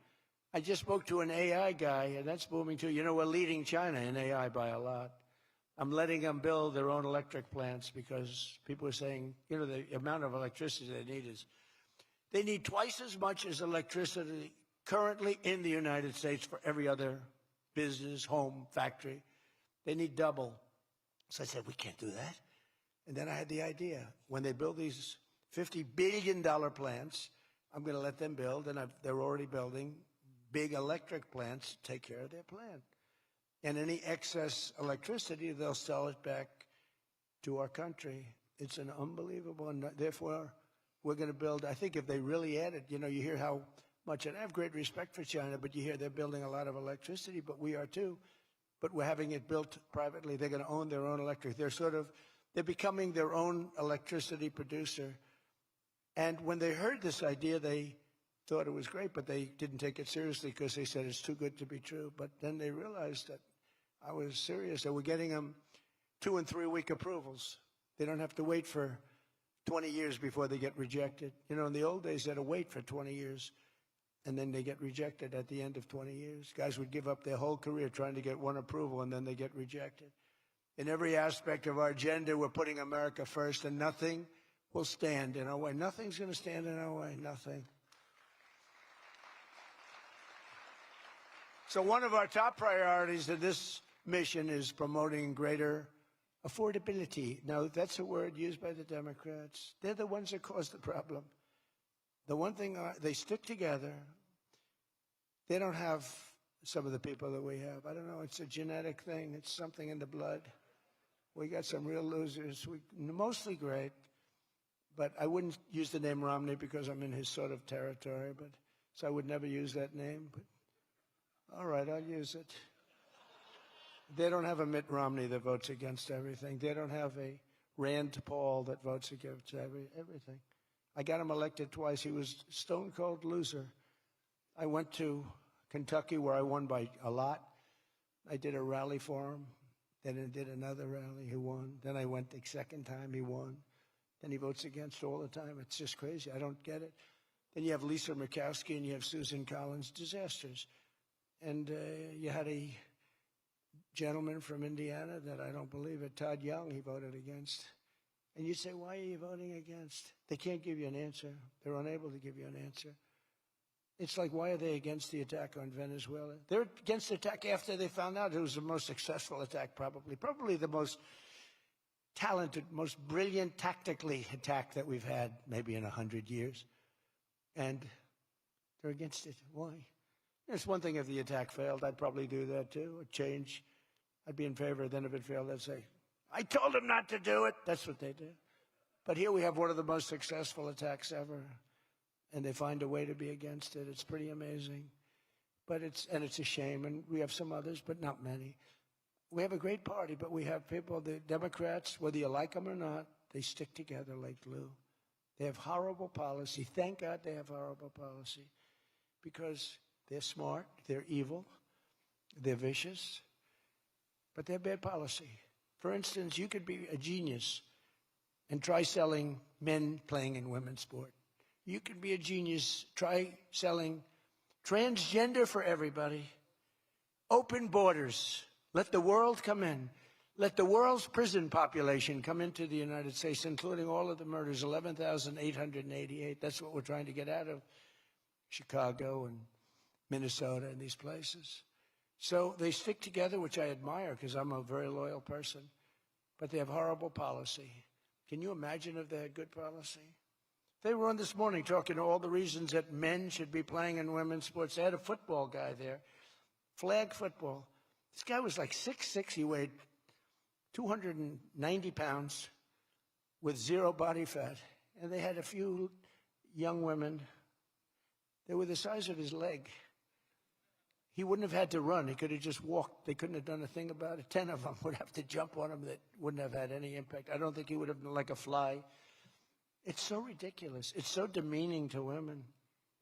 I just spoke to an AI guy, and that's booming too. You know, we're leading China in AI by a lot. I'm letting them build their own electric plants because people are saying, you know, the amount of electricity they need twice as much as electricity currently in the United States for every other business, home, factory. They need double. So I said, we can't do that. And then I had the idea. When they build these $50 billion plants, I'm going to let them build, and they're already building big electric plants to take care of their plant. And any excess electricity, they'll sell it back to our country. It's an unbelievable, and therefore, we're going to build, I think if they really added, you know, you hear how much, and I have great respect for China, but you hear they're building a lot of electricity, but we are too. But we're having it built privately. They're going to own their own electric. They're becoming their own electricity producer. And when they heard this idea, they thought it was great, but they didn't take it seriously because they said it's too good to be true. But then they realized that I was serious. They were getting them 2- and 3-week approvals. They don't have to wait for 20 years before they get rejected. You know, in the old days, they had to wait for 20 years, and then they get rejected at the end of 20 years. Guys would give up their whole career trying to get one approval, and then they get rejected. In every aspect of our agenda, we're putting America first, and nothing will stand in our way. Nothing's going to stand in our way, nothing. So one of our top priorities in this mission is promoting greater affordability. Now, that's a word used by the Democrats. They're the ones that cause the problem. The one thing, they stick together. They don't have some of the people that we have. I don't know, it's a genetic thing. It's something in the blood. We got some real losers. Mostly great, but I wouldn't use the name Romney because I'm in his sort of territory, so I would never use that name. But all right, I'll use it. They don't have a Mitt Romney that votes against everything. They don't have a Rand Paul that votes against everything. I got him elected twice. He was a stone-cold loser. I went to Kentucky where I won by a lot. I did a rally for him. Then I did another rally. He won. Then I went the second time. He won. Then he votes against all the time. It's just crazy. I don't get it. Then you have Lisa Murkowski and you have Susan Collins. Disasters. And you had a gentleman from Indiana that I don't believe it, Todd Young, he voted against. And you say, why are you voting against? They can't give you an answer. They're unable to give you an answer. It's like, why are they against the attack on Venezuela? They're against the attack after they found out it was the most successful attack, probably the most talented, most brilliant tactically attack that we've had maybe in 100 years. And they're against it. Why? It's one thing if the attack failed. I'd probably do that too, a change. I'd be in favor. Then if it failed, I'd say, I told them not to do it. That's what they do. But here we have one of the most successful attacks ever, and they find a way to be against it. It's pretty amazing. But it's a shame, and we have some others, but not many. We have a great party, but we have people, the Democrats, whether you like them or not, they stick together like glue. They have horrible policy. Thank God they have horrible policy, because they're smart, they're evil, they're vicious, but they're bad policy. For instance, you could be a genius and try selling men playing in women's sport. You could be a genius, try selling transgender for everybody, open borders, let the world come in, let the world's prison population come into the United States, including all of the murders, 11,888. That's what we're trying to get out of Chicago and Minnesota and these places. So they stick together, which I admire because I'm a very loyal person, but they have horrible policy. Can you imagine if they had good policy? They were on this morning talking to all the reasons that men should be playing in women's sports. They had a football guy there, flag football. This guy was like 6'6". He weighed 290 pounds with zero body fat. And they had a few young women. They were the size of his leg. He wouldn't have had to run. He could have just walked. They couldn't have done a thing about it. 10 of them would have to jump on him that wouldn't have had any impact. I don't think he would have been like a fly. It's so ridiculous. It's so demeaning to women.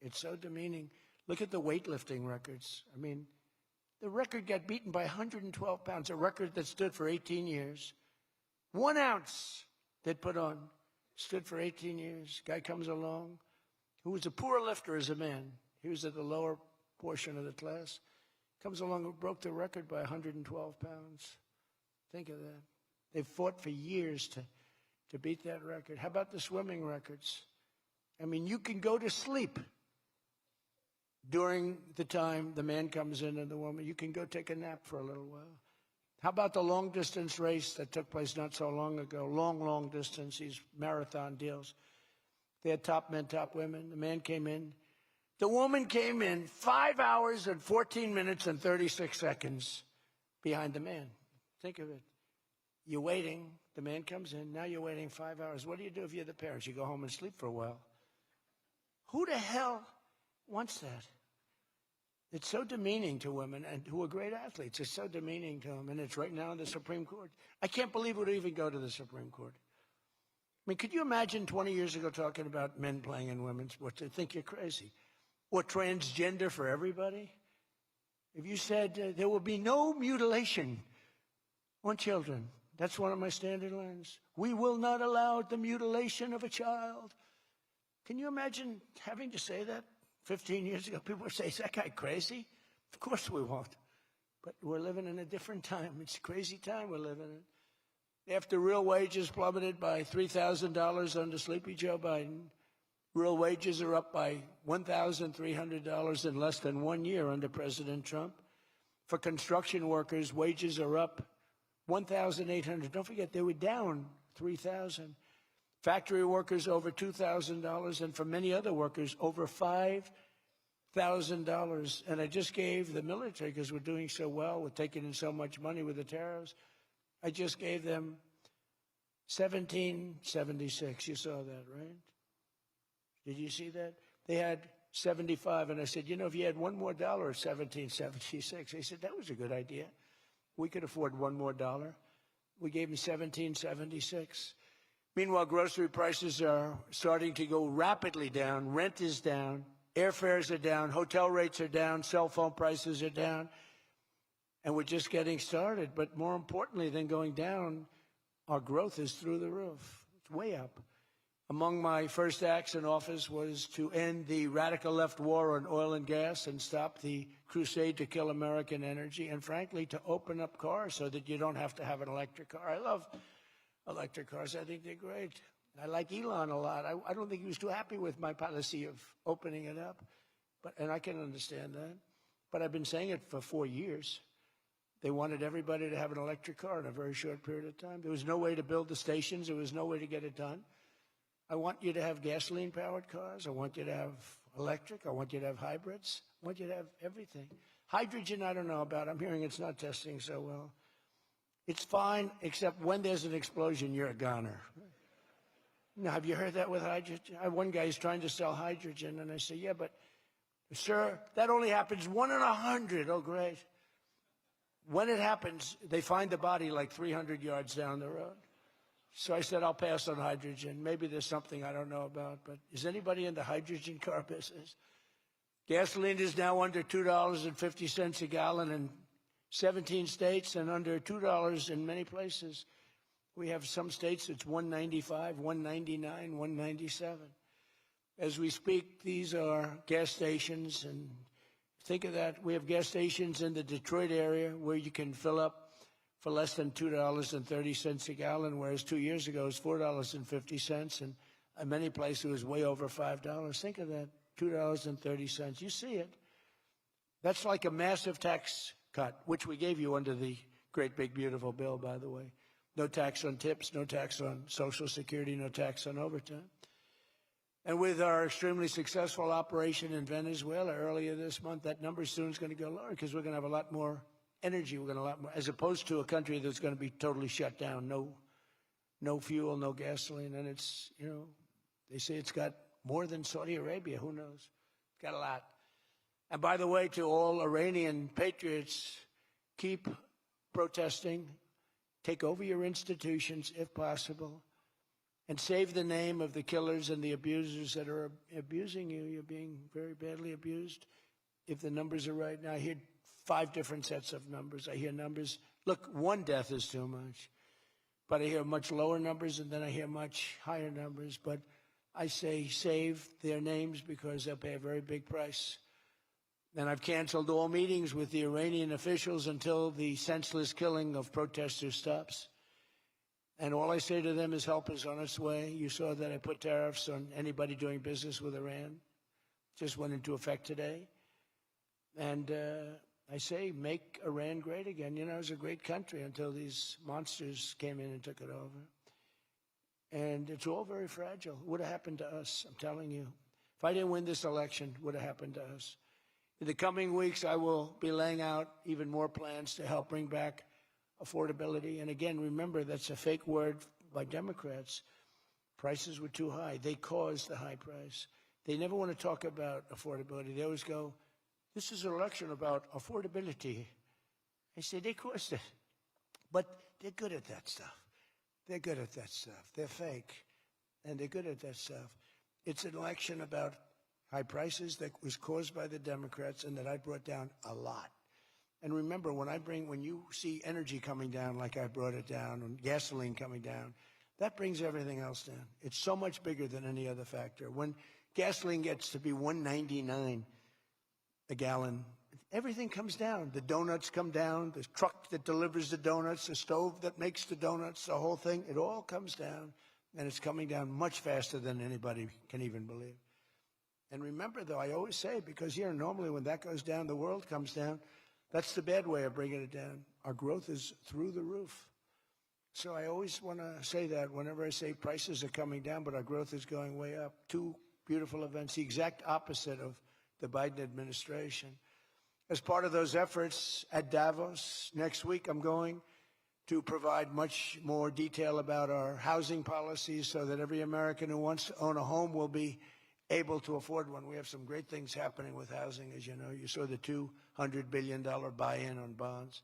It's so demeaning. Look at the weightlifting records. I mean, the record got beaten by 112 pounds, a record that stood for 18 years. 1 ounce they'd put on stood for 18 years. Guy comes along who was a poor lifter as a man. He was at the lower portion of the class. Comes along and broke the record by 112 pounds. Think of that. They've fought for years to beat that record. How about the swimming records? I mean, you can go to sleep during the time the man comes in and the woman. You can go take a nap for a little while. How about the long-distance race that took place not so long ago? Long distance, these marathon deals. They had top men, top women. The man came in. The woman came in 5 hours and 14 minutes and 36 seconds behind the man. Think of it. You're waiting. The man comes in. Now you're waiting 5 hours. What do you do if you're the parents? You go home and sleep for a while. Who the hell wants that? It's so demeaning to women and who are great athletes. It's so demeaning to them, and it's right now in the Supreme Court. I can't believe it would even go to the Supreme Court. I mean, could you imagine 20 years ago talking about men playing in women's sports? They'd think you're crazy. Or transgender for everybody? If you said there will be no mutilation on children, that's one of my standard lines. We will not allow the mutilation of a child. Can you imagine having to say that 15 years ago? People would say, is that guy crazy? Of course we won't. But we're living in a different time. It's a crazy time we're living in. After real wages plummeted by $3,000 under Sleepy Joe Biden, real wages are up by $1,300 in less than 1 year under President Trump. For construction workers, wages are up $1,800. Don't forget, they were down $3,000. Factory workers over $2,000, and for many other workers, over $5,000. And I just gave the military, because we're doing so well, we're taking in so much money with the tariffs, I just gave them $17.76. You saw that, right? Did you see that? They had 75, and I said, you know, if you had one more dollar at $17.76, they said, that was a good idea. We could afford one more dollar. We gave them $17.76. Meanwhile, grocery prices are starting to go rapidly down. Rent is down. Airfares are down. Hotel rates are down. Cell phone prices are down. And we're just getting started. But more importantly than going down, our growth is through the roof. It's way up. Among my first acts in office was to end the radical left war on oil and gas and stop the crusade to kill American energy, and frankly, to open up cars so that you don't have to have an electric car. I love electric cars. I think they're great. I like Elon a lot. I don't think he was too happy with my policy of opening it up, and I can understand that. But I've been saying it for 4 years. They wanted everybody to have an electric car in a very short period of time. There was no way to build the stations. There was no way to get it done. I want you to have gasoline-powered cars. I want you to have electric. I want you to have hybrids. I want you to have everything. Hydrogen, I don't know about. I'm hearing it's not testing so well. It's fine, except when there's an explosion, you're a goner. Now, have you heard that with hydrogen? One guy is trying to sell hydrogen, and I say, yeah, but, sir, that only happens 1 in 100. Oh, great. When it happens, they find the body like 300 yards down the road. So I said, I'll pass on hydrogen. Maybe there's something I don't know about, but is anybody in the hydrogen car business? Gasoline is now under $2.50 a gallon in 17 states and under $2 in many places. We have some states it's $1.95, $1.99, $1.97. As we speak, these are gas stations, and think of that. We have gas stations in the Detroit area where you can fill up for less than $2.30 a gallon, whereas 2 years ago it was $4.50, and in many places it was way over $5. Think of that, $2.30. You see it. That's like a massive tax cut, which we gave you under the great big beautiful bill, by the way. No tax on tips, no tax on Social Security, no tax on overtime. And with our extremely successful operation in Venezuela earlier this month, that number soon is going to go lower because we're going to have a lot more energy. We're going to have a lot more, as opposed to a country that's going to be totally shut down. No fuel, no gasoline. And it's, you know, they say it's got more than Saudi Arabia. Who knows? It's got a lot. And by the way, to all Iranian patriots, keep protesting. Take over your institutions if possible. And save the name of the killers and the abusers that are abusing you. You're being very badly abused. If the numbers are right now, I hear 5 different sets of numbers. I hear numbers. Look, 1 death is too much. But I hear much lower numbers, and then I hear much higher numbers. But I say save their names because they'll pay a very big price. And I've canceled all meetings with the Iranian officials until the senseless killing of protesters stops. And all I say to them is help is on its way. You saw that I put tariffs on anybody doing business with Iran. Just went into effect today. And I say make Iran great again. You know, it was a great country until these monsters came in and took it over. And it's all very fragile. It would have happened to us, I'm telling you. If I didn't win this election, it would have happened to us. In the coming weeks, I will be laying out even more plans to help bring back affordability. And again, remember, that's a fake word by Democrats. Prices were too high. They caused the high price. They never want to talk about affordability. They always go, this is an election about affordability. I say, they caused it. But they're good at that stuff. They're good at that stuff. They're fake, and they're good at that stuff. It's an election about high prices that was caused by the Democrats and that I brought down a lot. And remember, when you see energy coming down like I brought it down, and gasoline coming down, that brings everything else down. It's so much bigger than any other factor. When gasoline gets to be $1.99 a gallon, everything comes down. The donuts come down, the truck that delivers the donuts, the stove that makes the donuts, the whole thing, it all comes down. And it's coming down much faster than anybody can even believe. And remember, though, I always say, because here normally when that goes down, the world comes down. That's the bad way of bringing it down. Our growth is through the roof. So I always want to say that whenever I say prices are coming down, but our growth is going way up. 2 beautiful events, the exact opposite of the Biden administration. As part of those efforts at Davos next week, I'm going to provide much more detail about our housing policies so that every American who wants to own a home will be able to afford one. We have some great things happening with housing, as you know. You saw the $200 billion buy-in on bonds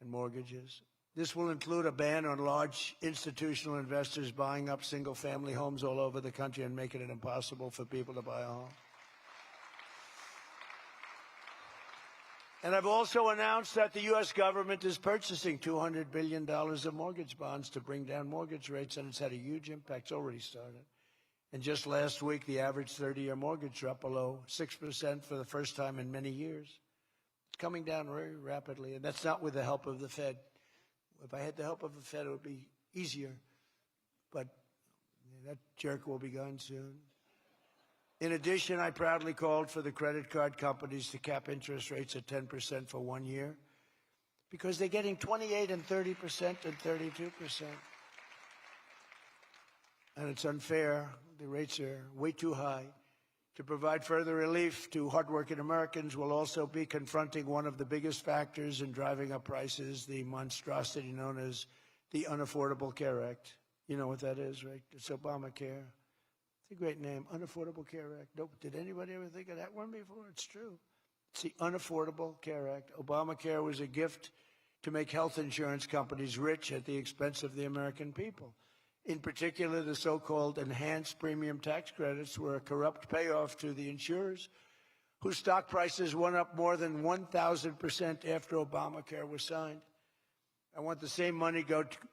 and mortgages. This will include a ban on large institutional investors buying up single-family homes all over the country and making it impossible for people to buy a home. And I've also announced that the U.S. government is purchasing $200 billion of mortgage bonds to bring down mortgage rates, and it's had a huge impact. It's already started. And just last week, the average 30-year mortgage dropped below 6% for the first time in many years. It's coming down very rapidly, and that's not with the help of the Fed. If I had the help of the Fed, it would be easier. But that jerk will be gone soon. In addition, I proudly called for the credit card companies to cap interest rates at 10% for 1 year because they're getting 28% and 30% and 32%. And it's unfair. The rates are way too high. To provide further relief to hardworking Americans, we'll also be confronting one of the biggest factors in driving up prices, the monstrosity known as the Unaffordable Care Act. You know what that is, right? It's Obamacare. It's a great name, Unaffordable Care Act. Nope. Did anybody ever think of that one before? It's true. It's the Unaffordable Care Act. Obamacare was a gift to make health insurance companies rich at the expense of the American people. In particular, the so-called enhanced premium tax credits were a corrupt payoff to the insurers, whose stock prices went up more than 1,000% after Obamacare was signed. I want the same money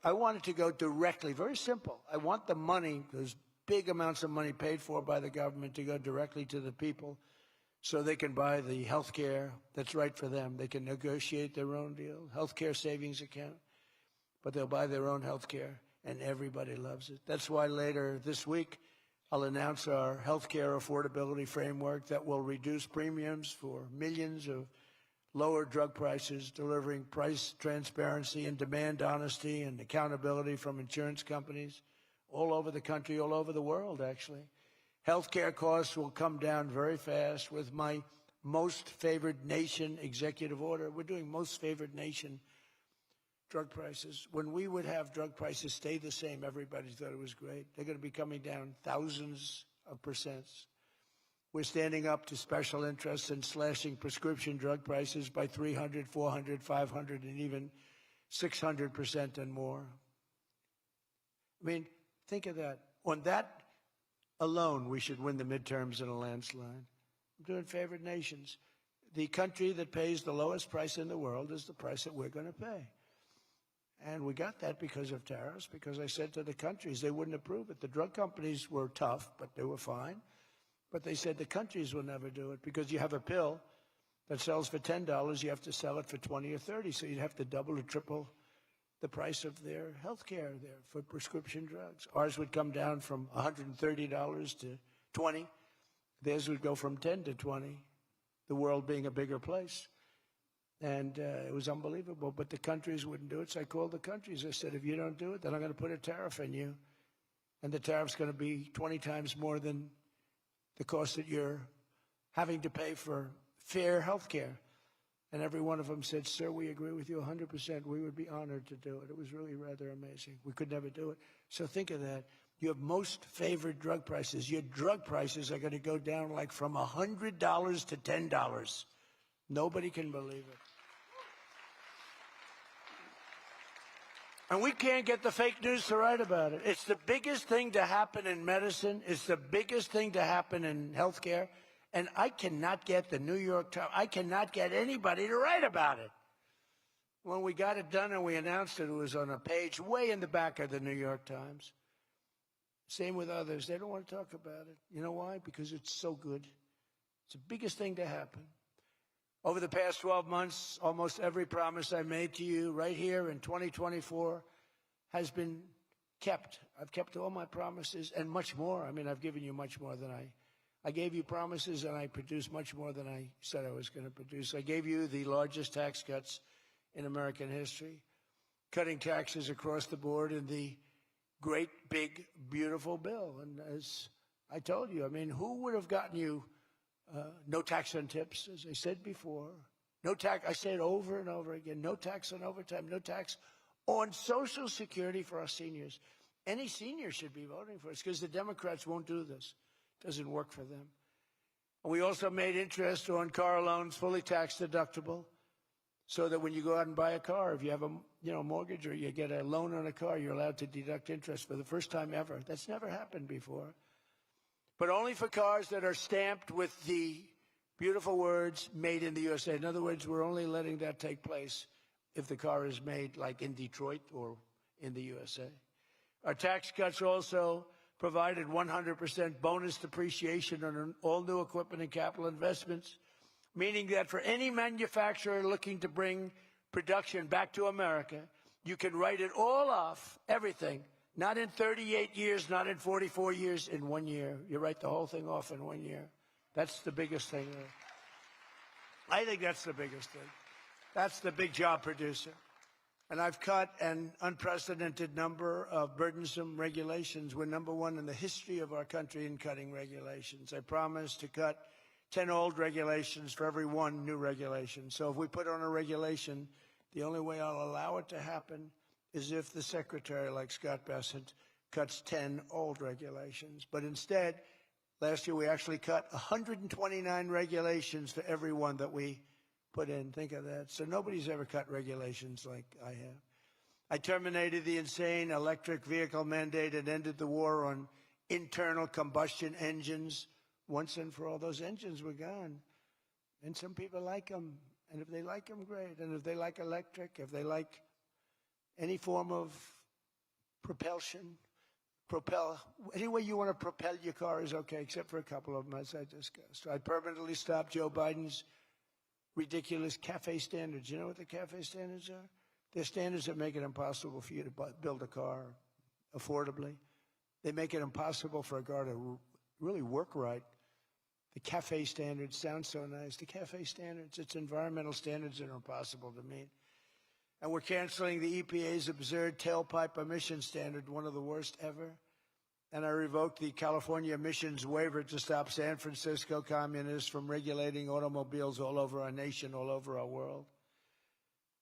I want it to go directly, very simple. I want the money, those big amounts of money paid for by the government, to go directly to the people so they can buy the health care that's right for them. They can negotiate their own deal, health care savings account, but they'll buy their own health care, and everybody loves it. That's why later this week, I'll announce our health care affordability framework that will reduce premiums for millions of lower drug prices, delivering price transparency and demand honesty and accountability from insurance companies all over the country, all over the world, actually. Healthcare costs will come down very fast with my most favored nation executive order. We're doing most favored nation drug prices. When we would have drug prices stay the same, everybody thought it was great. They're going to be coming down thousands of percents. We're standing up to special interests and slashing prescription drug prices by 300, 400, 500, and even 600% and more. I mean, think of that. On that alone, we should win the midterms in a landslide. I'm doing favored nations. The country that pays the lowest price in the world is the price that we're going to pay. And we got that because of tariffs, because I said to the countries they wouldn't approve it. The drug companies were tough, but they were fine. But they said the countries will never do it because you have a pill that sells for $10, you have to sell it for 20 or 30, so you'd have to double or triple the price of their health care there for prescription drugs. Ours would come down from $130 to $20. Theirs would go from 10 to 20, the world being a bigger place. And it was unbelievable, but the countries wouldn't do it. So I called the countries. I said, if you don't do it, then I'm going to put a tariff on you. And the tariff's going to be 20 times more than the cost that you're having to pay for fair health care. And every one of them said, sir, we agree with you 100%. We would be honored to do it. It was really rather amazing. We could never do it. So think of that. You have most favored drug prices. Your drug prices are going to go down like from $100 to $10. Nobody can believe it. And we can't get the fake news to write about it. It's the biggest thing to happen in medicine. It's the biggest thing to happen in healthcare. And I cannot get the New York Times, I cannot get anybody to write about it. When we got it done and we announced it, it was on a page way in the back of the New York Times. Same with others. They don't want to talk about it. You know why? Because it's so good. It's the biggest thing to happen. Over the past 12 months, almost every promise I made to you right here in 2024 has been kept. I've kept all my promises and much more. I mean, I've given you much more than I gave you promises, and I produced much more than I said I was going to produce. I gave you the largest tax cuts in American history, cutting taxes across the board in the great, big, beautiful bill. And as I told you, I mean, who would have gotten you no tax on tips, as I said before? No tax, I say it over and over again, no tax on overtime, no tax on Social Security for our seniors. Any senior should be voting for us because the Democrats won't do this. It doesn't work for them. And we also made interest on car loans fully tax deductible so that when you go out and buy a car, if you have a mortgage or you get a loan on a car, you're allowed to deduct interest for the first time ever. That's never happened before. But only for cars that are stamped with the beautiful words, made in the USA. In other words, we're only letting that take place if the car is made like in Detroit or in the USA. Our tax cuts also provided 100% bonus depreciation on all new equipment and capital investments, meaning that for any manufacturer looking to bring production back to America, you can write it all off, everything, not in 38 years, not in 44 years, in 1 year. You write the whole thing off in 1 year. That's the biggest thing. I think that's the biggest thing. That's the big job producer. And I've cut an unprecedented number of burdensome regulations. We're number one in the history of our country in cutting regulations. I promise to cut 10 old regulations for every one new regulation. So if we put on a regulation, the only way I'll allow it to happen is if the secretary, like Scott Bessent, cuts 10 old regulations. But instead, last year we actually cut 129 regulations for every one that we put in. Think of that. So nobody's ever cut regulations like I have. I terminated the insane electric vehicle mandate and ended the war on internal combustion engines. Once and for all, those engines were gone. And some people like them. And if they like them, great. And if they like electric, if they like any form of propulsion, any way you want to propel your car is okay, except for a couple of them, as I discussed. I permanently stopped Joe Biden's ridiculous CAFE standards. You know what the CAFE standards are? They're standards that make it impossible for you to build a car affordably. They make it impossible for a car to really work right. The CAFE standards sound so nice. The CAFE standards, it's environmental standards that are impossible to meet. And we're canceling the EPA's absurd tailpipe emission standard, one of the worst ever. And I revoked the California emissions waiver to stop San Francisco communists from regulating automobiles all over our nation, all over our world.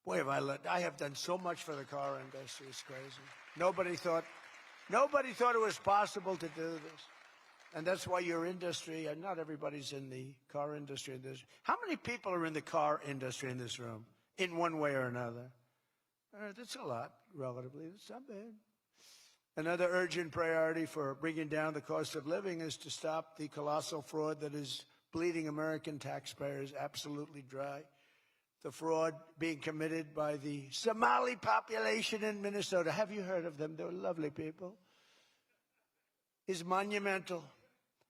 Boy, I have done so much for the car industry. It's crazy. Nobody thought it was possible to do this. And that's why your industry, and not everybody's in the car industry. How many people are in the car industry in this room, in one way or another? That's a lot, relatively. It's not bad. Another urgent priority for bringing down the cost of living is to stop the colossal fraud that is bleeding American taxpayers absolutely dry. The fraud being committed by the Somali population in Minnesota. Have you heard of them? They're lovely people. Is monumental.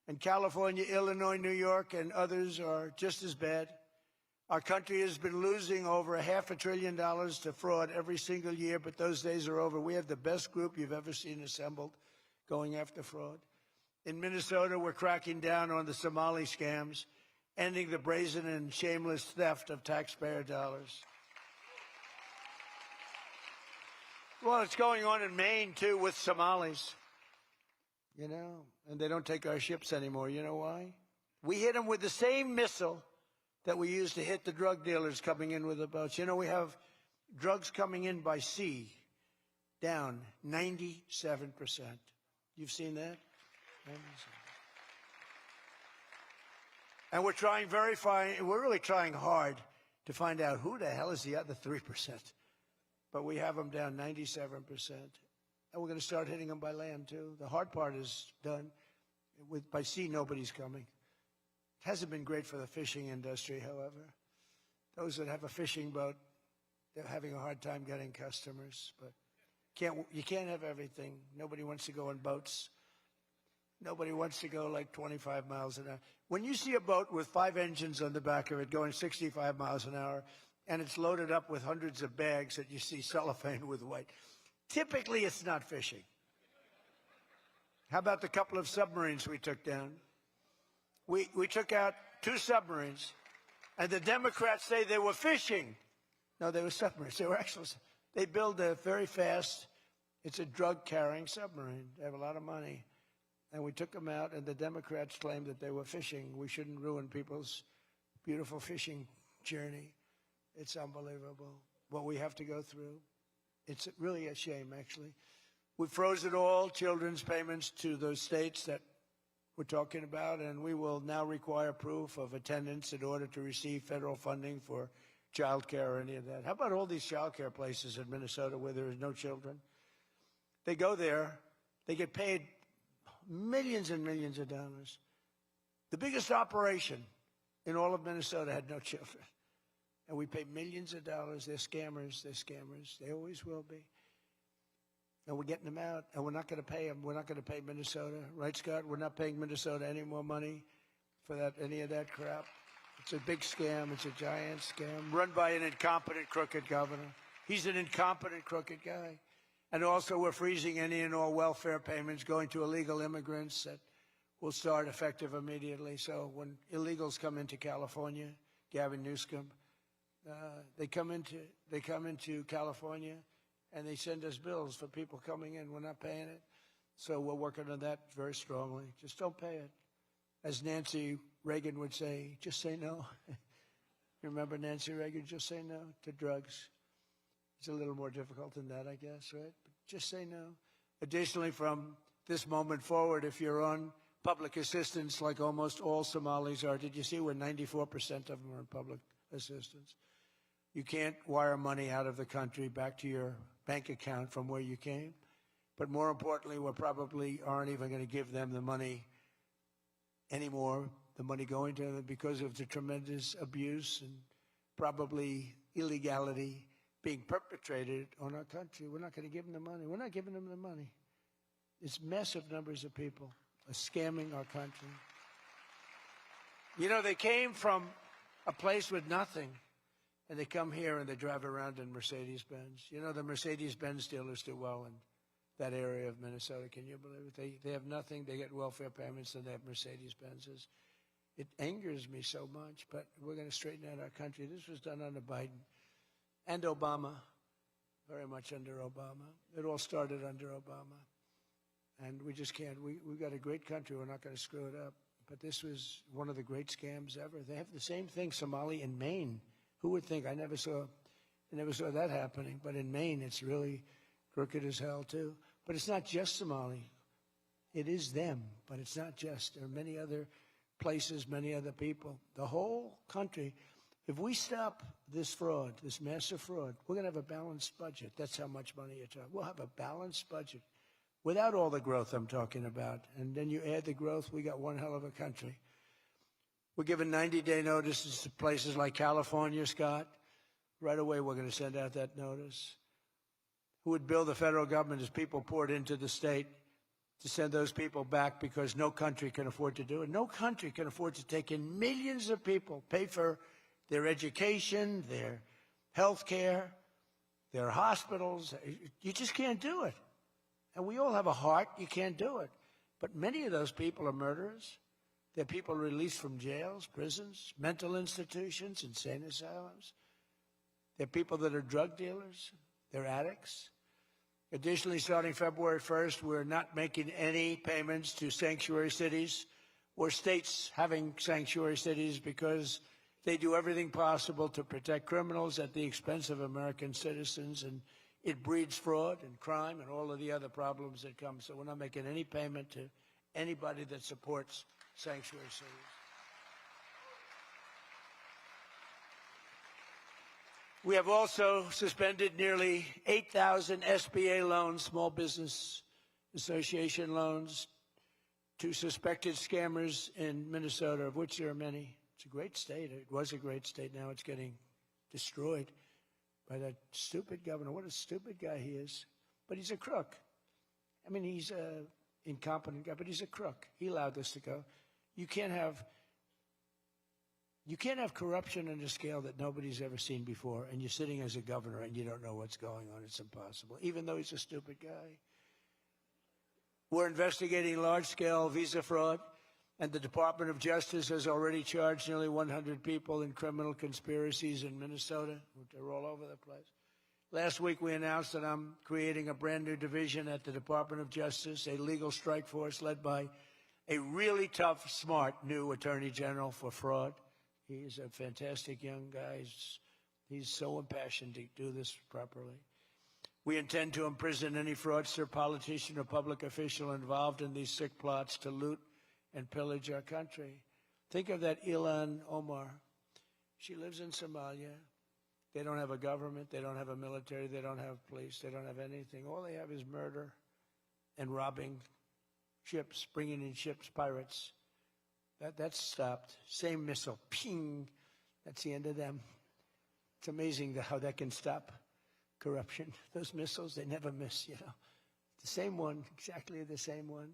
And California, Illinois, New York, and others are just as bad. Our country has been losing over $500 billion to fraud every single year, but those days are over. We have the best group you've ever seen assembled going after fraud. In Minnesota, we're cracking down on the Somali scams, ending the brazen and shameless theft of taxpayer dollars. Well, it's going on in Maine, too, with Somalis. You know, and they don't take our ships anymore. You know why? We hit them with the same missile that we used to hit the drug dealers coming in with the boats. You know, we have drugs coming in by sea down 97%. You've seen that? 97%. And we're trying we're really trying hard to find out who the hell is the other 3%. But we have them down 97%. And we're going to start hitting them by land, too. The hard part is done. By sea, nobody's coming. It hasn't been great for the fishing industry, however. Those that have a fishing boat, they're having a hard time getting customers. But you can't have everything. Nobody wants to go on boats. Nobody wants to go like 25 miles an hour. When you see a boat with 5 engines on the back of it going 65 miles an hour, and it's loaded up with hundreds of bags that you see cellophane with white, typically it's not fishing. How about the couple of submarines we took down? We took out 2 submarines, and the Democrats say they were fishing. No, they were submarines. They build a very fast, it's a drug-carrying submarine. They have a lot of money. And we took them out, and the Democrats claimed that they were fishing. We shouldn't ruin people's beautiful fishing journey. It's unbelievable what we have to go through. It's really a shame, actually. We've frozen all children's payments to those states that we're talking about, and we will now require proof of attendance in order to receive federal funding for child care or any of that. How about all these child care places in Minnesota where there is no children? They go there, they get paid millions and millions of dollars. The biggest operation in all of Minnesota had no children. And we pay millions of dollars. They're scammers. They're scammers. They always will be. And we're getting them out, and we're not going to pay them. We're not going to pay Minnesota. Right, Scott? We're not paying Minnesota any more money for that, any of that crap. It's a big scam. It's a giant scam run by an incompetent, crooked governor. He's an incompetent, crooked guy. And also we're freezing any and all welfare payments going to illegal immigrants that will start effective immediately. So when illegals come into California, Gavin Newsom, they come into California and they send us bills for people coming in. We're not paying it. So we're working on that very strongly. Just don't pay it. As Nancy Reagan would say, just say no. Remember Nancy Reagan? Just say no to drugs. It's a little more difficult than that, I guess, right? But just say no. Additionally, from this moment forward, if you're on public assistance like almost all Somalis are, did you see where 94% of them are on public assistance? You can't wire money out of the country back to your bank account from where you came. But more importantly, we probably aren't even going to give them the money anymore, the money going to them, because of the tremendous abuse and probably illegality being perpetrated on our country. We're not going to give them the money. We're not giving them the money. It's massive numbers of people are scamming our country. You know, they came from a place with nothing, and they come here and they drive around in Mercedes-Benz. You know, the Mercedes-Benz dealers do well in that area of Minnesota. Can you believe it? They have nothing. They get welfare payments, and they have Mercedes-Benzes. It angers me so much, but we're going to straighten out our country. This was done under Biden and Obama, very much under Obama. It all started under Obama. And we just can't. We've got a great country. We're not going to screw it up. But this was one of the great scams ever. They have the same thing, Somali in Maine. Who would think? I never saw that happening. But in Maine, it's really crooked as hell, too. But it's not just Somali. It is them, but it's not just. There are many other places, many other people. The whole country. If we stop this fraud, this massive fraud, we're going to have a balanced budget. That's how much money you're talking. We'll have a balanced budget without all the growth I'm talking about. And then you add the growth, we got one hell of a country. We're giving 90-day notices to places like California, Scott. Right away, we're going to send out that notice. Who would bill the federal government as people poured into the state to send those people back, because no country can afford to do it. No country can afford to take in millions of people, pay for their education, their health care, their hospitals. You just can't do it. And we all have a heart. You can't do it. But many of those people are murderers. They're people released from jails, prisons, mental institutions, insane asylums. They're people that are drug dealers. They're addicts. Additionally, starting February 1st, we're not making any payments to sanctuary cities or states having sanctuary cities, because they do everything possible to protect criminals at the expense of American citizens, and it breeds fraud and crime and all of the other problems that come. So we're not making any payment to anybody that supports sanctuary cities. We have also suspended nearly 8,000 SBA loans, Small Business Association loans, to suspected scammers in Minnesota, of which there are many. It's a great state. It was a great state. Now it's getting destroyed by that stupid governor. What a stupid guy he is. But he's a crook. I mean, he's an incompetent guy, but he's a crook. He allowed this to go. You can't have corruption on a scale that nobody's ever seen before, and you're sitting as a governor and you don't know what's going on. It's impossible, even though he's a stupid guy. We're investigating large-scale visa fraud, and the Department of Justice has already charged nearly 100 people in criminal conspiracies in Minnesota. They're all over the place. Last week, we announced that I'm creating a brand-new division at the Department of Justice, a legal strike force led by a really tough, smart new Attorney General for fraud. He's a fantastic young guy. He's so impassioned to do this properly. We intend to imprison any fraudster, politician, or public official involved in these sick plots to loot and pillage our country. Think of that Ilan Omar. She lives in Somalia. They don't have a government. They don't have a military. They don't have police. They don't have anything. All they have is murder and robbing ships, bringing in ships, pirates. That's stopped. Same missile, ping. That's the end of them. It's amazing how that can stop corruption. Those missiles, they never miss, you know. The same one, exactly the same one.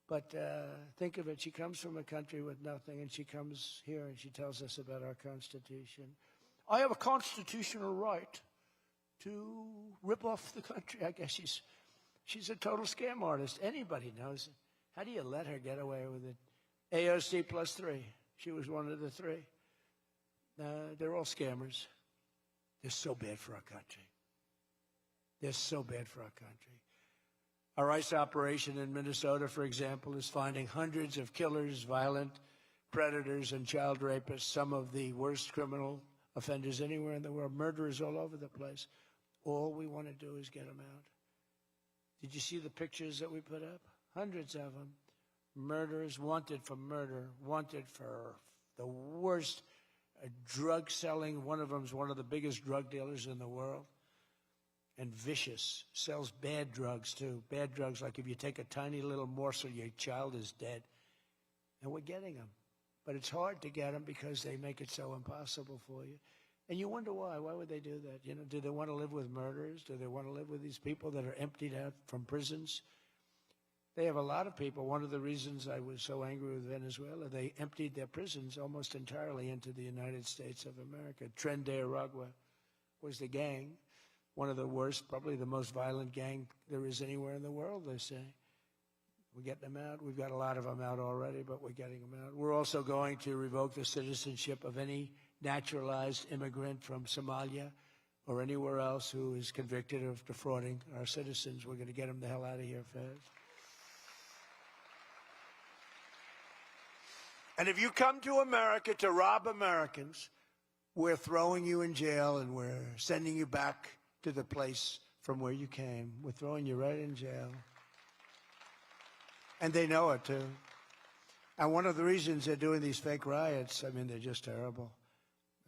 But think of it, she comes from a country with nothing, and she comes here and she tells us about our Constitution. I have a constitutional right to rip off the country. I guess she's a total scam artist. Anybody knows it. How do you let her get away with it? AOC +3. She was one of the three. They're all scammers. They're so bad for our country. They're so bad for our country. Our ICE operation in Minnesota, for example, is finding hundreds of killers, violent predators, and child rapists, some of the worst criminal offenders anywhere in the world, murderers all over the place. All we want to do is get them out. Did you see the pictures that we put up? Hundreds of them. Murderers wanted for murder, wanted for the worst drug selling. One of them is one of the biggest drug dealers in the world. And vicious, sells bad drugs too. Bad drugs, like if you take a tiny little morsel, your child is dead. And we're getting them. But it's hard to get them because they make it so impossible for you. And you wonder why. Why would they do that? You know, do they want to live with murderers? Do they want to live with these people that are emptied out from prisons? They have a lot of people. One of the reasons I was so angry with Venezuela, they emptied their prisons almost entirely into the United States of America. Tren de Aragua was the gang. One of the worst, probably the most violent gang there is anywhere in the world, they say. We're getting them out. We've got a lot of them out already, but we're getting them out. We're also going to revoke the citizenship of any naturalized immigrant from Somalia or anywhere else who is convicted of defrauding our citizens. We're going to get them the hell out of here fast. And if you come to America to rob Americans, we're throwing you in jail and we're sending you back to the place from where you came. We're throwing you right in jail. And they know it, too. And one of the reasons they're doing these fake riots, I mean, they're just terrible.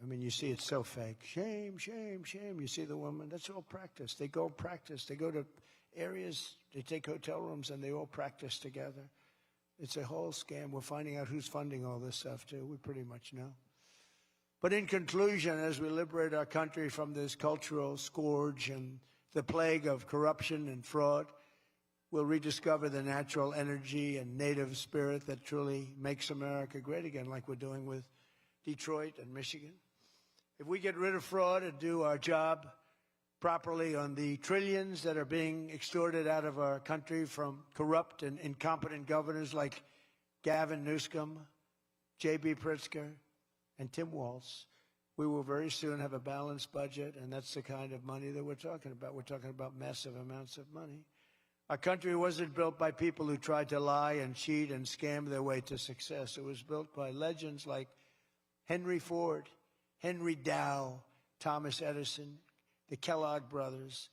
I mean, you see it's so fake. Shame, shame, shame. You see the woman, that's all practice. They go practice. They go to areas, they take hotel rooms, and they all practice together. It's a whole scam. We're finding out who's funding all this stuff, too. We pretty much know. But in conclusion, as we liberate our country from this cultural scourge and the plague of corruption and fraud, we'll rediscover the natural energy and native spirit that truly makes America great again, like we're doing with Detroit and Michigan. If we get rid of fraud and do our job properly on the trillions that are being extorted out of our country from corrupt and incompetent governors like Gavin Newsom, J.B. Pritzker, and Tim Walz, we will very soon have a balanced budget, and that's the kind of money that we're talking about. We're talking about massive amounts of money. Our country wasn't built by people who tried to lie and cheat and scam their way to success. It was built by legends like Henry Ford, Henry Dow, Thomas Edison, the Kellogg brothers,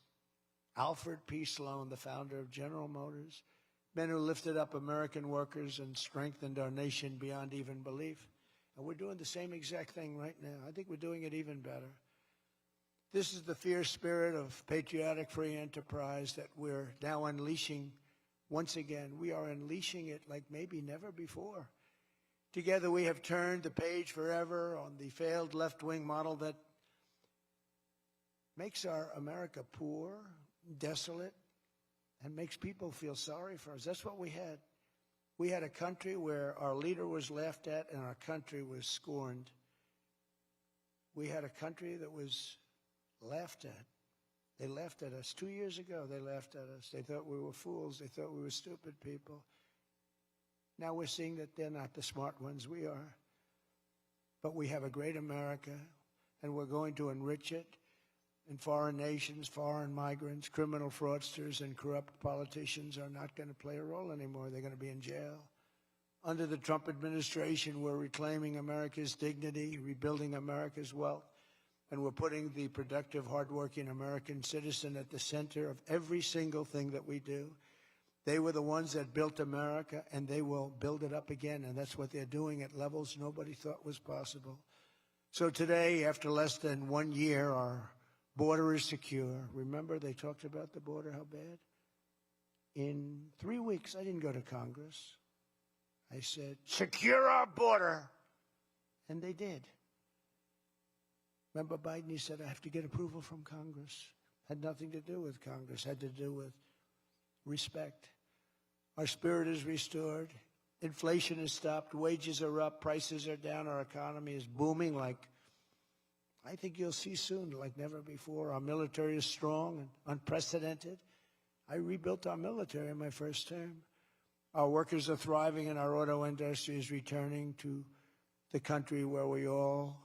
Alfred P. Sloan, the founder of General Motors, men who lifted up American workers and strengthened our nation beyond even belief. And we're doing the same exact thing right now. I think we're doing it even better. This is the fierce spirit of patriotic free enterprise that we're now unleashing once again. We are unleashing it like maybe never before. Together we have turned the page forever on the failed left-wing model that makes our America poor, desolate, and makes people feel sorry for us. That's what we had. We had a country where our leader was laughed at and our country was scorned. We had a country that was laughed at. They laughed at us. 2 years ago, they laughed at us. They thought we were fools. They thought we were stupid people. Now we're seeing that they're not the smart ones. We are. But we have a great America, and we're going to enrich it. And foreign nations, foreign migrants, criminal fraudsters, and corrupt politicians are not going to play a role anymore. They're going to be in jail. Under the Trump administration, we're reclaiming America's dignity, rebuilding America's wealth. And we're putting the productive, hardworking American citizen at the center of every single thing that we do. They were the ones that built America, and they will build it up again, and that's what they're doing at levels nobody thought was possible. So today, after less than 1 year, our border is secure. Remember, they talked about the border, how bad? In 3 weeks, I didn't go to Congress. I said, secure our border. And they did. Remember Biden, he said, I have to get approval from Congress. Had nothing to do with Congress, had to do with respect. Our spirit is restored. Inflation has stopped. Wages are up. Prices are down. Our economy is booming like I think you'll see soon, like never before. Our military is strong and unprecedented. I rebuilt our military in my first term. Our workers are thriving, and our auto industry is returning to the country where we all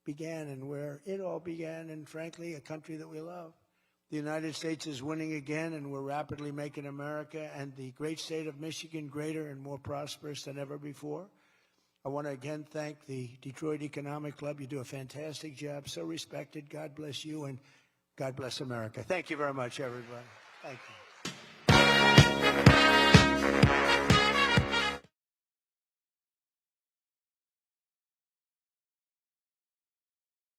began and where it all began, and frankly, a country that we love. The United States is winning again, and we're rapidly making America and the great state of Michigan greater and more prosperous than ever before. I want to again thank the Detroit Economic Club. You do a fantastic job, so respected. God bless you, and God bless America. Thank you very much, everybody. Thank you.